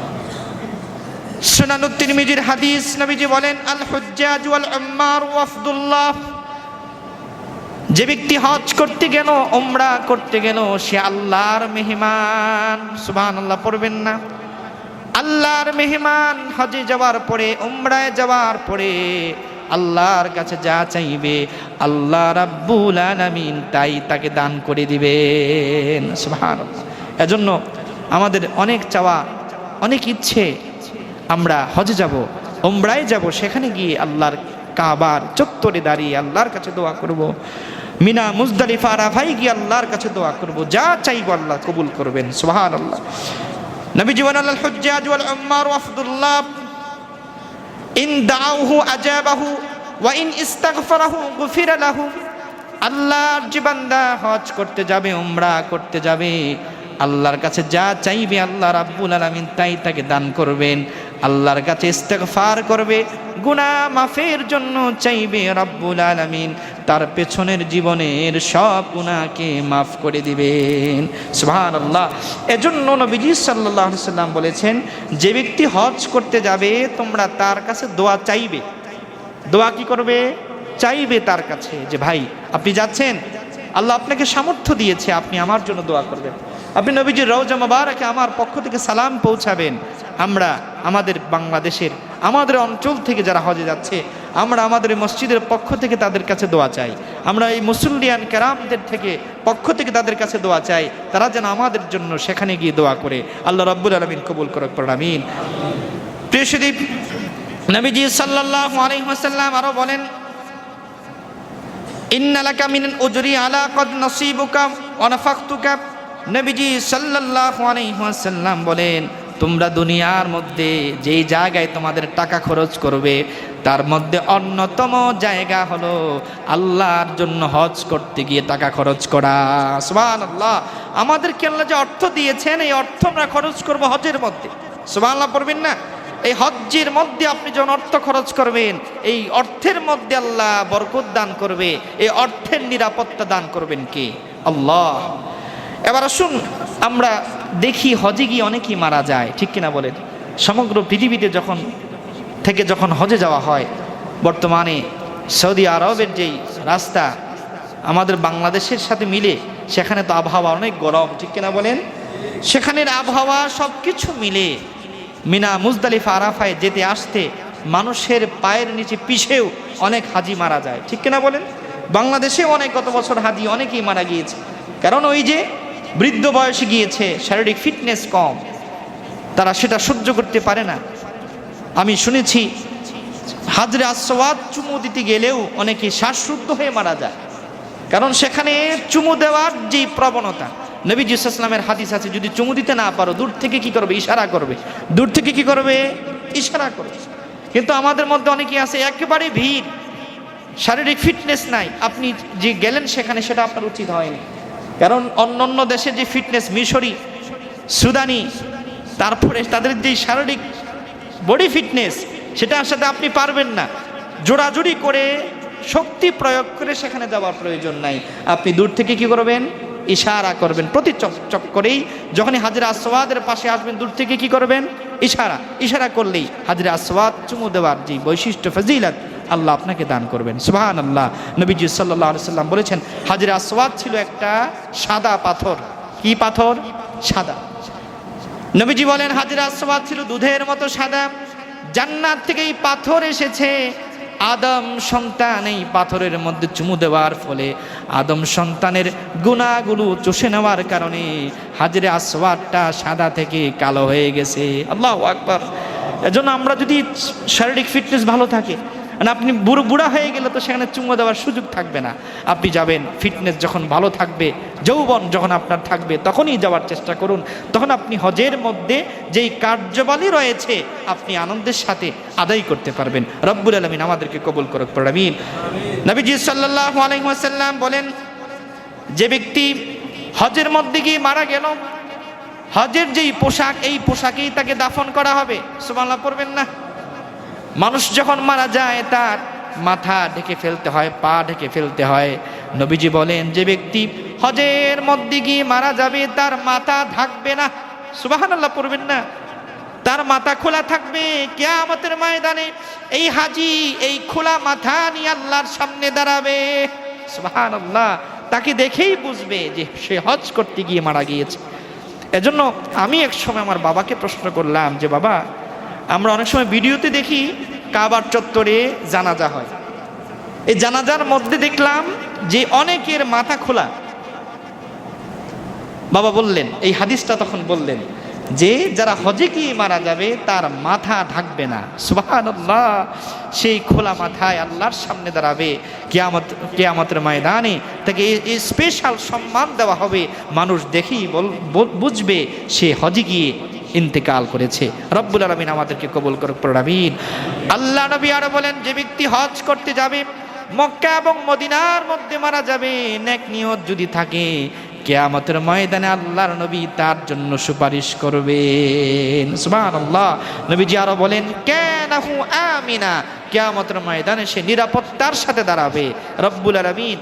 সুনানুত তিরমিজির হাদিস, নবীজি বলেন, আল হুজ্জাজ ওয়াল উম্মার ওয়াফদুল্লাহ। যে ব্যক্তি হজ করতে গেল, উমরা করতে গেল, সে আল্লাহর মেহমান। সুবহানাল্লাহ পড়বেন না? আল্লাহর মেহমান। হজে যাওয়ার পরে, উমরায় যাওয়ার পরে আল্লাহর কাছে যা চাইবে আল্লাহ রাব্বুল আলামিন তাই তাকে দান করে দিবেন। সুবহানাল্লাহ। এজন্য আমাদের অনেক চাওয়া, অনেক ইচ্ছে, আমরা হজে যাব, উমরায় যাব, সেখানে গিয়ে আল্লাহর কাবার চত্বরে দাঁড়িয়ে আল্লাহর কাছে দোয়া করব, মিনা মুজদালিফা আরাফায় গিয়ে আল্লাহর কাছে দোয়া করব, যা চাইব আল্লাহ কবুল করবেন। সুবহানাল্লাহ। নবীজি বলেন, আল হুজ্জাজ ওয়াল উম্মার ওয়াফদুল্লাহ, ইন দাউহু আজাবাহু ওয়া ইন ইস্তাগফারাহু গুফিরা লাহু। আল্লাহর যে বান্দা হজ করতে যাবে, উমরা করতে যাবে, আল্লাহর কাছে যা চাইবে আল্লাহ রাব্বুল আলামিন তাই তাকে দান করবেন। আল্লাহর কাছে ইস্তেগফার করবে, গুনাহ মাফের জন্য চাইবে, রাব্বুল আলামিন তার পেছনের জীবনের সব গুনাহকে মাফ করে দিবেন। সুবহানাল্লাহ। এজন্য নবীজি সাল্লাল্লাহু আলাইহি সাল্লাম বলেছেন, যে ব্যক্তি হজ করতে যাবে তোমরা তার কাছে দোয়া চাইবে। দোয়া কি করবে? চাইবে তার কাছে যে ভাই আপনি যাচ্ছেন, আল্লাহ আপনাকে সামর্থ্য দিয়েছে, আপনি আমার জন্য দোয়া করবেন। আপনি নবীজির রওজা মুবারাকে আমার পক্ষ থেকে সালাম পৌঁছাবেন। আমরা আমাদের বাংলাদেশের, আমাদের অঞ্চল থেকে যারা হজে যাচ্ছে, আমরা আমাদের মসজিদের পক্ষ থেকে তাদের কাছে দোয়া চাই। আমরা এই মুসল্লিয়ান কেরামদের থেকে পক্ষ থেকে তাদের কাছে দোয়া চাই, তারা যেন আমাদের জন্য সেখানে গিয়ে দোয়া করে। আল্লাহ রাব্বুল আলামিন কবুল করুক, পড়ুন আমিন। প্রিয় সুধী, নবীজি সাল্লাল্লাহু আলাইহি ওয়াসাল্লাম আরো বলেন, ইন্না লাকা মিনাল উজরি আলা কদ নসিবুকা ওয়া নাফাকতুকা। নবীজি সাল্লাল্লাহু আলাইহি ওয়াসাল্লাম বলেন, তোমরা দুনিয়ার মধ্যে যেই জায়গায় তোমাদের টাকা খরচ করবে তার মধ্যে অন্যতম জায়গা হলো আল্লাহর জন্য হজ করতে গিয়ে টাকা খরচ করা। সুবহানাল্লাহ, আমাদেরকে আল্লাহ যে অর্থ দিয়েছেন এই অর্থ আমরা খরচ করব হজের মধ্যে। সুবহানাল্লাহ পড়বেন না? এই হজ্জের মধ্যে আপনি যখন অর্থ খরচ করবেন, এই অর্থের মধ্যে আল্লাহ বরকত দান করবে। এই অর্থের নিরাপত্তা দান করবেন কে? আল্লাহ। এবার আসুন আমরা দেখি হজে গিয়ে অনেকেই মারা যায়, ঠিক কিনা বলেন? সমগ্র পৃথিবীতে যখন হজে যাওয়া হয়, বর্তমানে সৌদি আরবের যেই রাস্তা আমাদের বাংলাদেশের সাথে মিলে, সেখানে তো আবহাওয়া অনেক গরম, ঠিক কিনা বলেন? সেখানের আবহাওয়া সব কিছু মিলে মিনা মুজদালিফা আরাফায় যেতে আসতে মানুষের পায়ের নিচে পিষেও অনেক হাজি মারা যায়, ঠিক কিনা বলেন? বাংলাদেশে অনেক গত বছর হাজি অনেকেই মারা গিয়েছে, কারণ ওই যে বৃদ্ধ বয়সে গিয়েছে, শারীরিক ফিটনেস কম, তারা সেটা সহ্য করতে পারে না। আমি শুনেছি হাজরে আসওয়াদ চুমু দিতে গেলেও অনেকে শ্বাসরুদ্ধ হয়ে মারা যায়, কারণ সেখানে চুমু দেওয়ার যে প্রবণতা। নবীজি সাল্লাল্লাহু আলাইহি ওয়াসাল্লামের হাদিস আছে, যদি চুমু দিতে না পারো দূর থেকে কি করবে? ইশারা করবে। দূর থেকে কি করবে? ইশারা করবে। কিন্তু আমাদের মধ্যে অনেকেই আছে একেবারে ভিড়, শারীরিক ফিটনেস নাই, আপনি যে গেলেন সেখানে সেটা আপনার উচিত হয়নি। কারণ অন্য দেশের যে ফিটনেস, মিশরি, সুদানি, তারপরে তাদের যে শারীরিক বডি ফিটনেস, সেটার সাথে আপনি পারবেন না। জোড়াজুড়ি করে শক্তি প্রয়োগ করে সেখানে যাওয়ার প্রয়োজন নাই। আপনি দূর থেকে কি করবেন? ইশারা করবেন। প্রতি চক্করেই যখনই হাজরে আসওয়াদের পাশে আসবেন, দূর থেকে কি করবেন? ইশারা করলেই হাজরে আসওয়াদ চুমু দেওয়ার যে বৈশিষ্ট্য, ফজিলত আল্লাহ আপনাকে দান করবেন। সুবহানাল্লাহ। নবীজি সাল্লাল্লাহু আলাইহি ওয়াসাল্লাম বলেছেন, হাজরে আসওয়াদ ছিল একটা সাদা পাথর। কি পাথর? সাদা। নবীজি বলেন হাজরে আসওয়াদ ছিল দুধের মতো সাদা। জান্নাত থেকে এই পাথর এসেছে। আদম সন্তান এই পাথরের মধ্যে চুমু দেওয়ার ফলে আদম সন্তানের গুনাহগুলো চষে নেওয়ার কারণে হাজরে আসওয়াদটা সাদা থেকে কালো হয়ে গেছে। আল্লাহু আকবার। এজন্য আমরা যদি শারীরিক ফিটনেস ভালো থাকে, আপনি বুড়া হয়ে গেলে তো সেখানে চুমু দেওয়ার সুযোগ থাকবে না। আপনি যাবেন, ফিটনেস যখন ভালো থাকবে, যৌবন যখন আপনার থাকবে, তখনই যাওয়ার চেষ্টা করুন। তখন আপনি হজের মধ্যে যেই কার্যবলী রয়েছে আপনি আনন্দের সাথে আদায় করতে পারবেন। রব্বুল আলামিন আমাদেরকে কবুল করুক, আমিন। নবীজি সাল্লাল্লাহু আলাইহি ওয়াসাল্লাম বলেন, যে ব্যক্তি হজের মধ্যে গিয়ে মারা গেল, হজের যেই পোশাক, এই পোশাকেই তাকে দাফন করা হবে। সুবহানাল্লাহ পড়বেন না? মানুষ যখন মারা যায় তার মাথা ঢেকে ফেলতে হয়, পা ঢেকে ফেলতে হয়। নবীজি বলেন, যে ব্যক্তি হজের মধ্যে গিয়ে মারা যাবে তার মাথা ঢাকবে না। সুবহানাল্লাহ পড়বেন না? তার মাথা খোলা থাকবে। কিয়ামতের ময়দানে এই হাজি এই খোলা মাথা নিয়ে আল্লাহর সামনে দাঁড়াবে। সুবহানাল্লাহ। তাকে দেখেই বুঝবে যে সে হজ করতে গিয়ে মারা গিয়েছে। এজন্য আমি এক সময় আমার বাবাকে প্রশ্ন করলাম যে, বাবা, আমরা অনেক সময় ভিডিওতে দেখি কাবার চত্বরে জানাজা হয়, এই জানাজার মধ্যে দেখলাম যে অনেকের মাথা খোলা। বাবা বললেন, এই হাদিসটা তখন বললেন যে যারা হজে গিয়ে মারা যাবে তার মাথা ঢাকবে না। সুবহানাল্লাহ। সেই খোলা মাথায় আল্লাহর সামনে দাঁড়াবে। কিয়ামতের ময়দানে তাকে এই স্পেশাল সম্মান দেওয়া হবে। মানুষ দেখেই বুঝবে সে হজে গিয়ে ইন্তেকাল করেছে। রব্বুল আলামিন আমাদেরকে কবুল করুক, আমিন। আল্লাহ নবী আরো বলেন, যে ব্যক্তি হজ করতে যাবে, মক্কা এবং মদিনার মধ্যে মারা যাবে, নেক নিয়ত যদি থাকে, কিয়ামতের ময়দানে আল্লাহর নবী তার জন্য সুপারিশ করবেন। সুবহানাল্লাহ। নবীজি আরো বলেন, কানাহু আমিনা, কিয়ামতের ময়দানে সে নিরাপত্তার সাথে দাঁড়াবে। রব্বুল আলামিন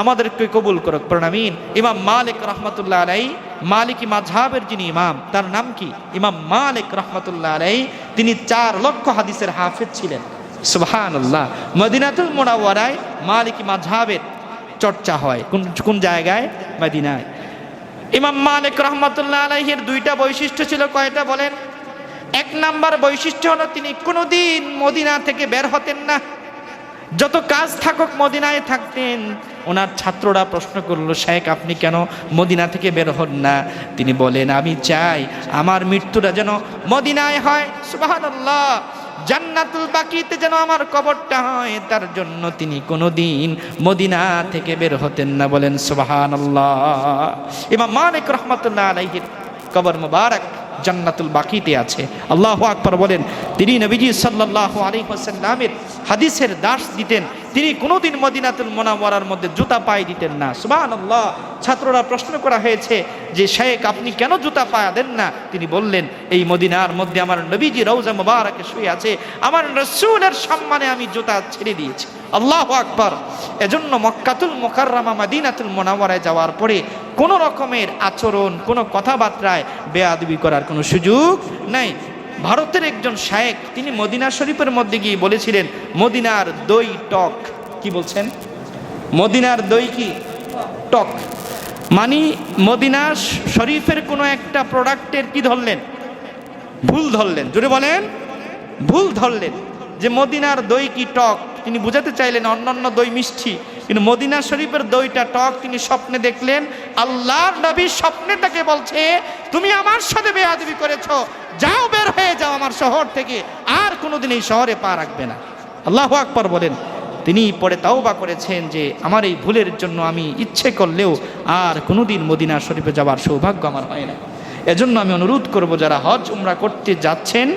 আমাদেরকে কবুল করুক, আমিন। ইমাম মালিক রাহমাতুল্লাহ আলাইহি, মালিকি মাযহাবের যিনি ইমাম, তার নাম কি? ইমাম মালিক রাহমাতুল্লাহ আলাইহি। তিনি 4 লক্ষ হাদিসের হাফেজ ছিলেন। সুবহানাল্লাহ। মদিনাতুল মুনাওয়ারায় মালিকি মাযহাবের চর্চা হয়। কোন জায়গায়? মদিনায়। ইমাম মালিক রাহমাতুল্লাহ আলাইহির 2টা বৈশিষ্ট্য ছিল। কয়টা বলেন? 1 নাম্বার বৈশিষ্ট্য হলো তিনি কোনোদিন মদিনা থেকে বের হতেন না। যত কাজ থাকুক মদিনায় থাকতেন। ওনার ছাত্ররা প্রশ্ন করলো, শেখ আপনি কেন মদিনা থেকে বের হন না? তিনি বলেন, আমি চাই আমার মৃত্যুটা যেন মদিনায় হয়। সুবহানাল্লাহ। জান্নাতুল বাকিতে যেন আমার কবরটা হয়, তার জন্য তিনি কোনোদিন মদিনা থেকে বের হতেন না। বলেন সুবহানাল্লাহ। ইমাম মালিক রাহমাতুল্লাহ আলাইহির কবর মুবারক জান্নাতুল বাকিতে আছে। আল্লাহু আকবার বলেন। তিনি নবীজি সাল্লাল্লাহু আলাইহি ওয়াসাল্লামের হাদিসের দাস দিতেন, তিনি কোনোদিন মদিনাতুল মুনাওয়ারার মধ্যে জুতা পায়ে দিতেন না। সুবহানাল্লাহ। ছাত্ররা প্রশ্ন করা হয়েছে যে শেখ আপনি কেন জুতা পায়ে দেন না? তিনি বললেন এই মদিনার মধ্যে আমার নবীজি রওজা মুবারাকে শুয়ে আছে, আমার রাসূলের সম্মানে আমি জুতা ছেড়ে দিয়েছি। আল্লাহু আকবার। এজন্য মক্কাতুল মুকাররমা মদিনাতুল মুনাওয়ারায় যাওয়ার পরে কোনো রকমের আচরণ, কোনো কথাবার্তায় বেয়াদবি করার কোনো সুযোগ নাই। ভারতের একজন শায়েখ তিনি মদিনা শরীফের মধ্যে গিয়ে বলেছিলেন মদিনার দই টক। কি বলছেন? মদিনার দই কি টক? মানে মদিনা শরীফের কোনো একটা প্রোডাক্টের কি ধরলেন? ভুল ধরলেন। জোরে বলেন, ভুল ধরলেন যে মদিনার দই কি টক। তিনি বুঝাতে চাইলেন অন্যান্য দই মিষ্টি, কিন্তু মদিনা শরীফের দইটা টক। তিনি স্বপ্নে দেখলেন আল্লাহর নবী স্বপ্নে তাকে বলছে তুমি আমার সাথে বেয়াদবি করেছো, যাও বের হয়ে যাও আমার শহর থেকে, আর কোনোদিন এই শহরে পা রাখবে না। আল্লাহু আকবার বলেন। তিনি পরে তাওবা করেছেন যে আমার এই ভুলের জন্য আমি ইচ্ছে করলেও আর কোনোদিন মদিনা শরীফে যাওয়ার সৌভাগ্য আমার হয় না। এজন্য আমি অনুরোধ করব যারা হজ উমরা করতে যাচ্ছেন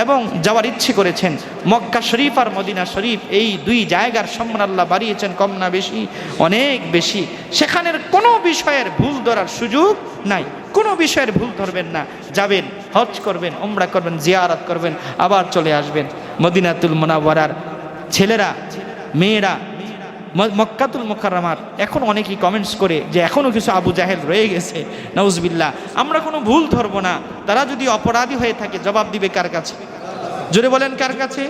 এবং যাওয়ার ইচ্ছে করেছেন, মক্কা শরীফ আর মদিনা শরীফ এই দুই জায়গার সম্মান আল্লাহ বাড়িয়েছেন কম না বেশি? অনেক বেশি। সেখানের কোনো বিষয়ের ভুল ধরার সুযোগ নাই, কোনো বিষয়ের ভুল ধরবেন না। যাবেন, হজ করবেন, উমরা করবেন, জিয়ারত করবেন, আবার চলে আসবেন। মদিনাতুল মুনাওয়ারার ছেলেরা মেয়েরা মক্কাতুল মুকাররমার এখন অনেকেই কমেন্টস করে যে এখনও কিছু আবু জাহেল রয়ে গেছে, নাউজুবিল্লাহ। আমরা কোনো ভুল ধরবো না। তারা যদি অপরাধী হয়ে থাকে জবাব দিবে কার কাছে? জোরে বলেন কার কাছে?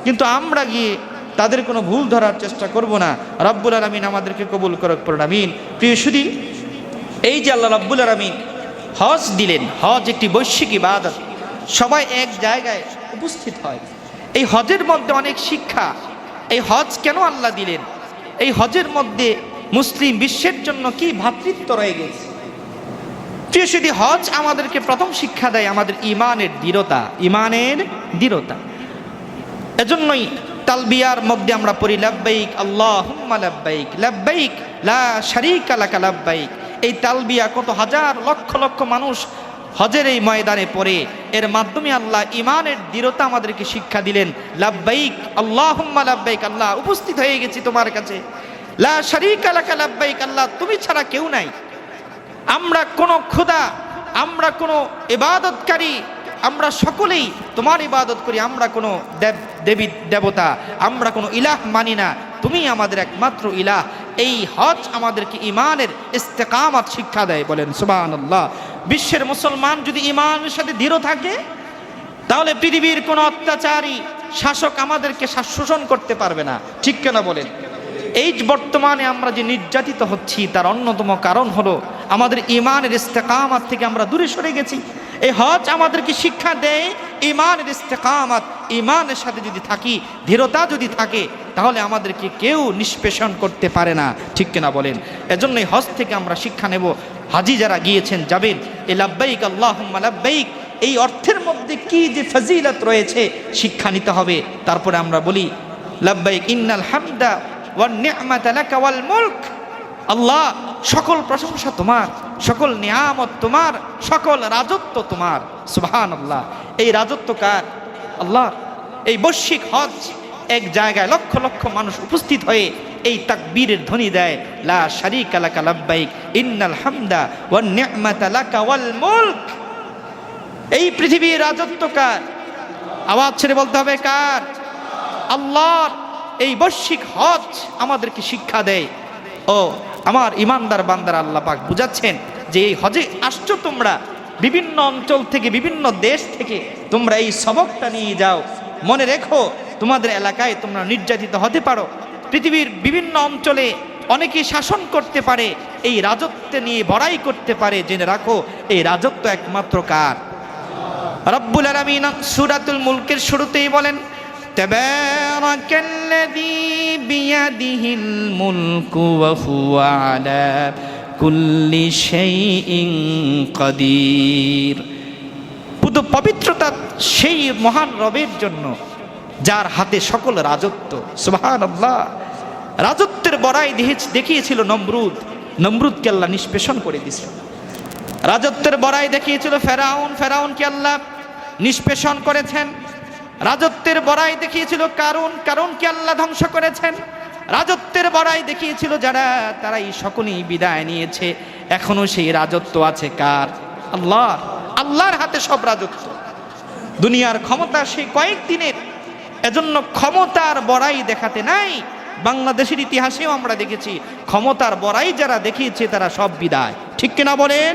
কিন্তু আমরা গিয়ে তাদের কোনো ভুল ধরার চেষ্টা করব না। রব্বুল আলামিন আমাদেরকে কবুল করুক, পড়ুন আমিন। প্রিয় সুধী, এই যে আল্লাহ রব্বুল আলামিন হজ দিলেন, হজ একটি বৈশ্বিক ইবাদত, সবাই এক জায়গায় উপস্থিত হয়। এই হজের মধ্যে অনেক শিক্ষা। এই হজ কেন আল্লাহ দিলেন? এই হজের মধ্যে মুসলিম বিশ্বের জন্য কি ভ্রাতৃত্ব রয়ে গেছে? প্রিয় সুধী, হজ আমাদেরকে প্রথম শিক্ষা দেয় আমাদের ইমানের দৃঢ়তা, ইমানের দৃঢ়তা। এজন্যই তালবিয়ার মধ্যে আমরা পড়ি লাব্বাইক আল্লাহুম্মা লাব্বাইক, লাব্বাইক লা শারীকা লাকা লাব্বাইক। এই তালবিয়া কত হাজার লক্ষ লক্ষ মানুষ হজের এই ময়দানে পড়ে। এর মাধ্যমে আল্লাহ ইমানের দৃঢ়তা আমাদেরকে শিক্ষা দিলেন। লাব্বাইক আল্লাহুম্মা লাব্বাইক, আল্লাহ উপস্থিত হয়ে গেছি তোমার কাছে। লা শারীকা লাকা লাব্বাইক, আল্লাহ তুমি ছাড়া কেউ নাই। আমরা কোনো খোদা, আমরা কোনো ইবাদতকারী, আমরা সকলেই তোমার ইবাদত করি। আমরা কোনো দেবী দেবতা, আমরা কোনো ইলাহ মানি না, তুমি আমাদের একমাত্র ইলাহ। এই হজ আমাদেরকে ইমানের ইস্তেকামত শিক্ষা দেয়। বলেন সুবহানাল্লাহ। বিশ্বের মুসলমান যদি ইমানের সাথে দৃঢ় থাকে তাহলে পৃথিবীর কোনো অত্যাচারী শাসক আমাদেরকে শোষণ করতে পারবে না। ঠিক কেনা বলেন? এই বর্তমানে আমরা যে নির্যাতিত হচ্ছি তার অন্যতম কারণ হলো আমাদের ইমানের ইস্তেকামত থেকে আমরা দূরে সরে গেছি। এই হজ আমাদেরকে শিক্ষা দেয় ইমানের ইস্তেকামত। ইমানের সাথে যদি থাকি, দৃঢ়তা যদি থাকে, তাহলে আমাদেরকে কেউ নিষ্পেষণ করতে পারে না। ঠিক কিনা বলেন? এজন্য এই হজ থেকে আমরা শিক্ষা নেব। হাজি যারা গিয়েছেন যাবেন, এই লাব্বাইক আল্লাহুম্মা লাব্বাইক এই অর্থের মধ্যে কি যে ফজিলত রয়েছে শিক্ষা নিতে হবে। তারপরে আমরা বলি লাব্বাইক ইন্নাল হামদা ওয়ান নি'মাতা লাকা ওয়াল মুলক। আল্লাহ সকল প্রশংসা তোমার, সকল নিয়ামত তোমার, সকল রাজত্ব তোমার। সুবহানাল্লাহ। এই রাজত্ব কার? আল্লাহ। এই বৈশ্বিক হজ এক জায়গায় লক্ষ লক্ষ মানুষ উপস্থিত হয়ে এই তাকবীরের ধ্বনি দেয়, লা শারীকা লাকা লাব্বাইক ইন্নাল হামদা ওয়ান নি'মাতা লাকা ওয়াল মুলক। এই পৃথিবীর রাজত্ব কার? আওয়াজ ছেড়ে বলতে হবে কার? আল্লাহর। এই বৈশ্বিক হজ আমাদেরকে শিক্ষা দেয়। ও আমার ইমানদার বান্দার, আল্লাহ পাক বুঝাচ্ছেন যে এই হজে আসছো তোমরা, বিভিন্ন অঞ্চল থেকে, বিভিন্ন দেশ থেকে তোমরা এই সবকটা নিয়ে যাও। মনে রেখো তোমাদের এলাকায় তোমরা নির্যাতিত হতে পারো, পৃথিবীর বিভিন্ন অঞ্চলে অনেকে শাসন করতে পারে, এই রাজত্ব নিয়ে বড়াই করতে পারে। জেনে রাখো এই রাজত্ব একমাত্র কার? রব্বুল আলামিন সূরাতুল মুলকের শুরুতেই বলেন তাবারাকাল্লাযী বিয়াদিহিল মুলকু ওয়া হুয়া আলা কুল্লি শাইইন কাদির। পুরো পবিত্রতা সেই মহান রবের জন্য যার হাতে সকল রাজত্ব। সুবহানাল্লাহ। রাজত্বের বড়াই দেখিয়েছিল নমরুদ। নমরুদকে আল্লাহ নিষ্পেষণ করে দিয়েছিল। রাজত্বের বড়াই দেখিয়েছিল ফেরাউন, ফেরাউনকে আল্লাহ নিষ্পেষণ করেছেন। রাজত্বের বড়াই দেখিয়েছিল কারুন, কারুনকে আল্লাহ ধ্বংস করেছেন। রাজত্বের বড়াই দেখিয়েছিল যারা, তারাই সকলেই বিদায় নিয়েছে। এখনো সেই রাজত্ব আছে কার? আল্লাহর। আল্লাহর হাতে সব রাজত্ব। দুনিয়ার ক্ষমতা সেই কয়েকদিনের, এজন্য ক্ষমতার বড়াই দেখাতে নাই। বাংলাদেশের ইতিহাসেও আমরা দেখেছি ক্ষমতার বড়াই যারা দেখিয়েছে তারা সব বিদায়। ঠিক কিনা বলেন?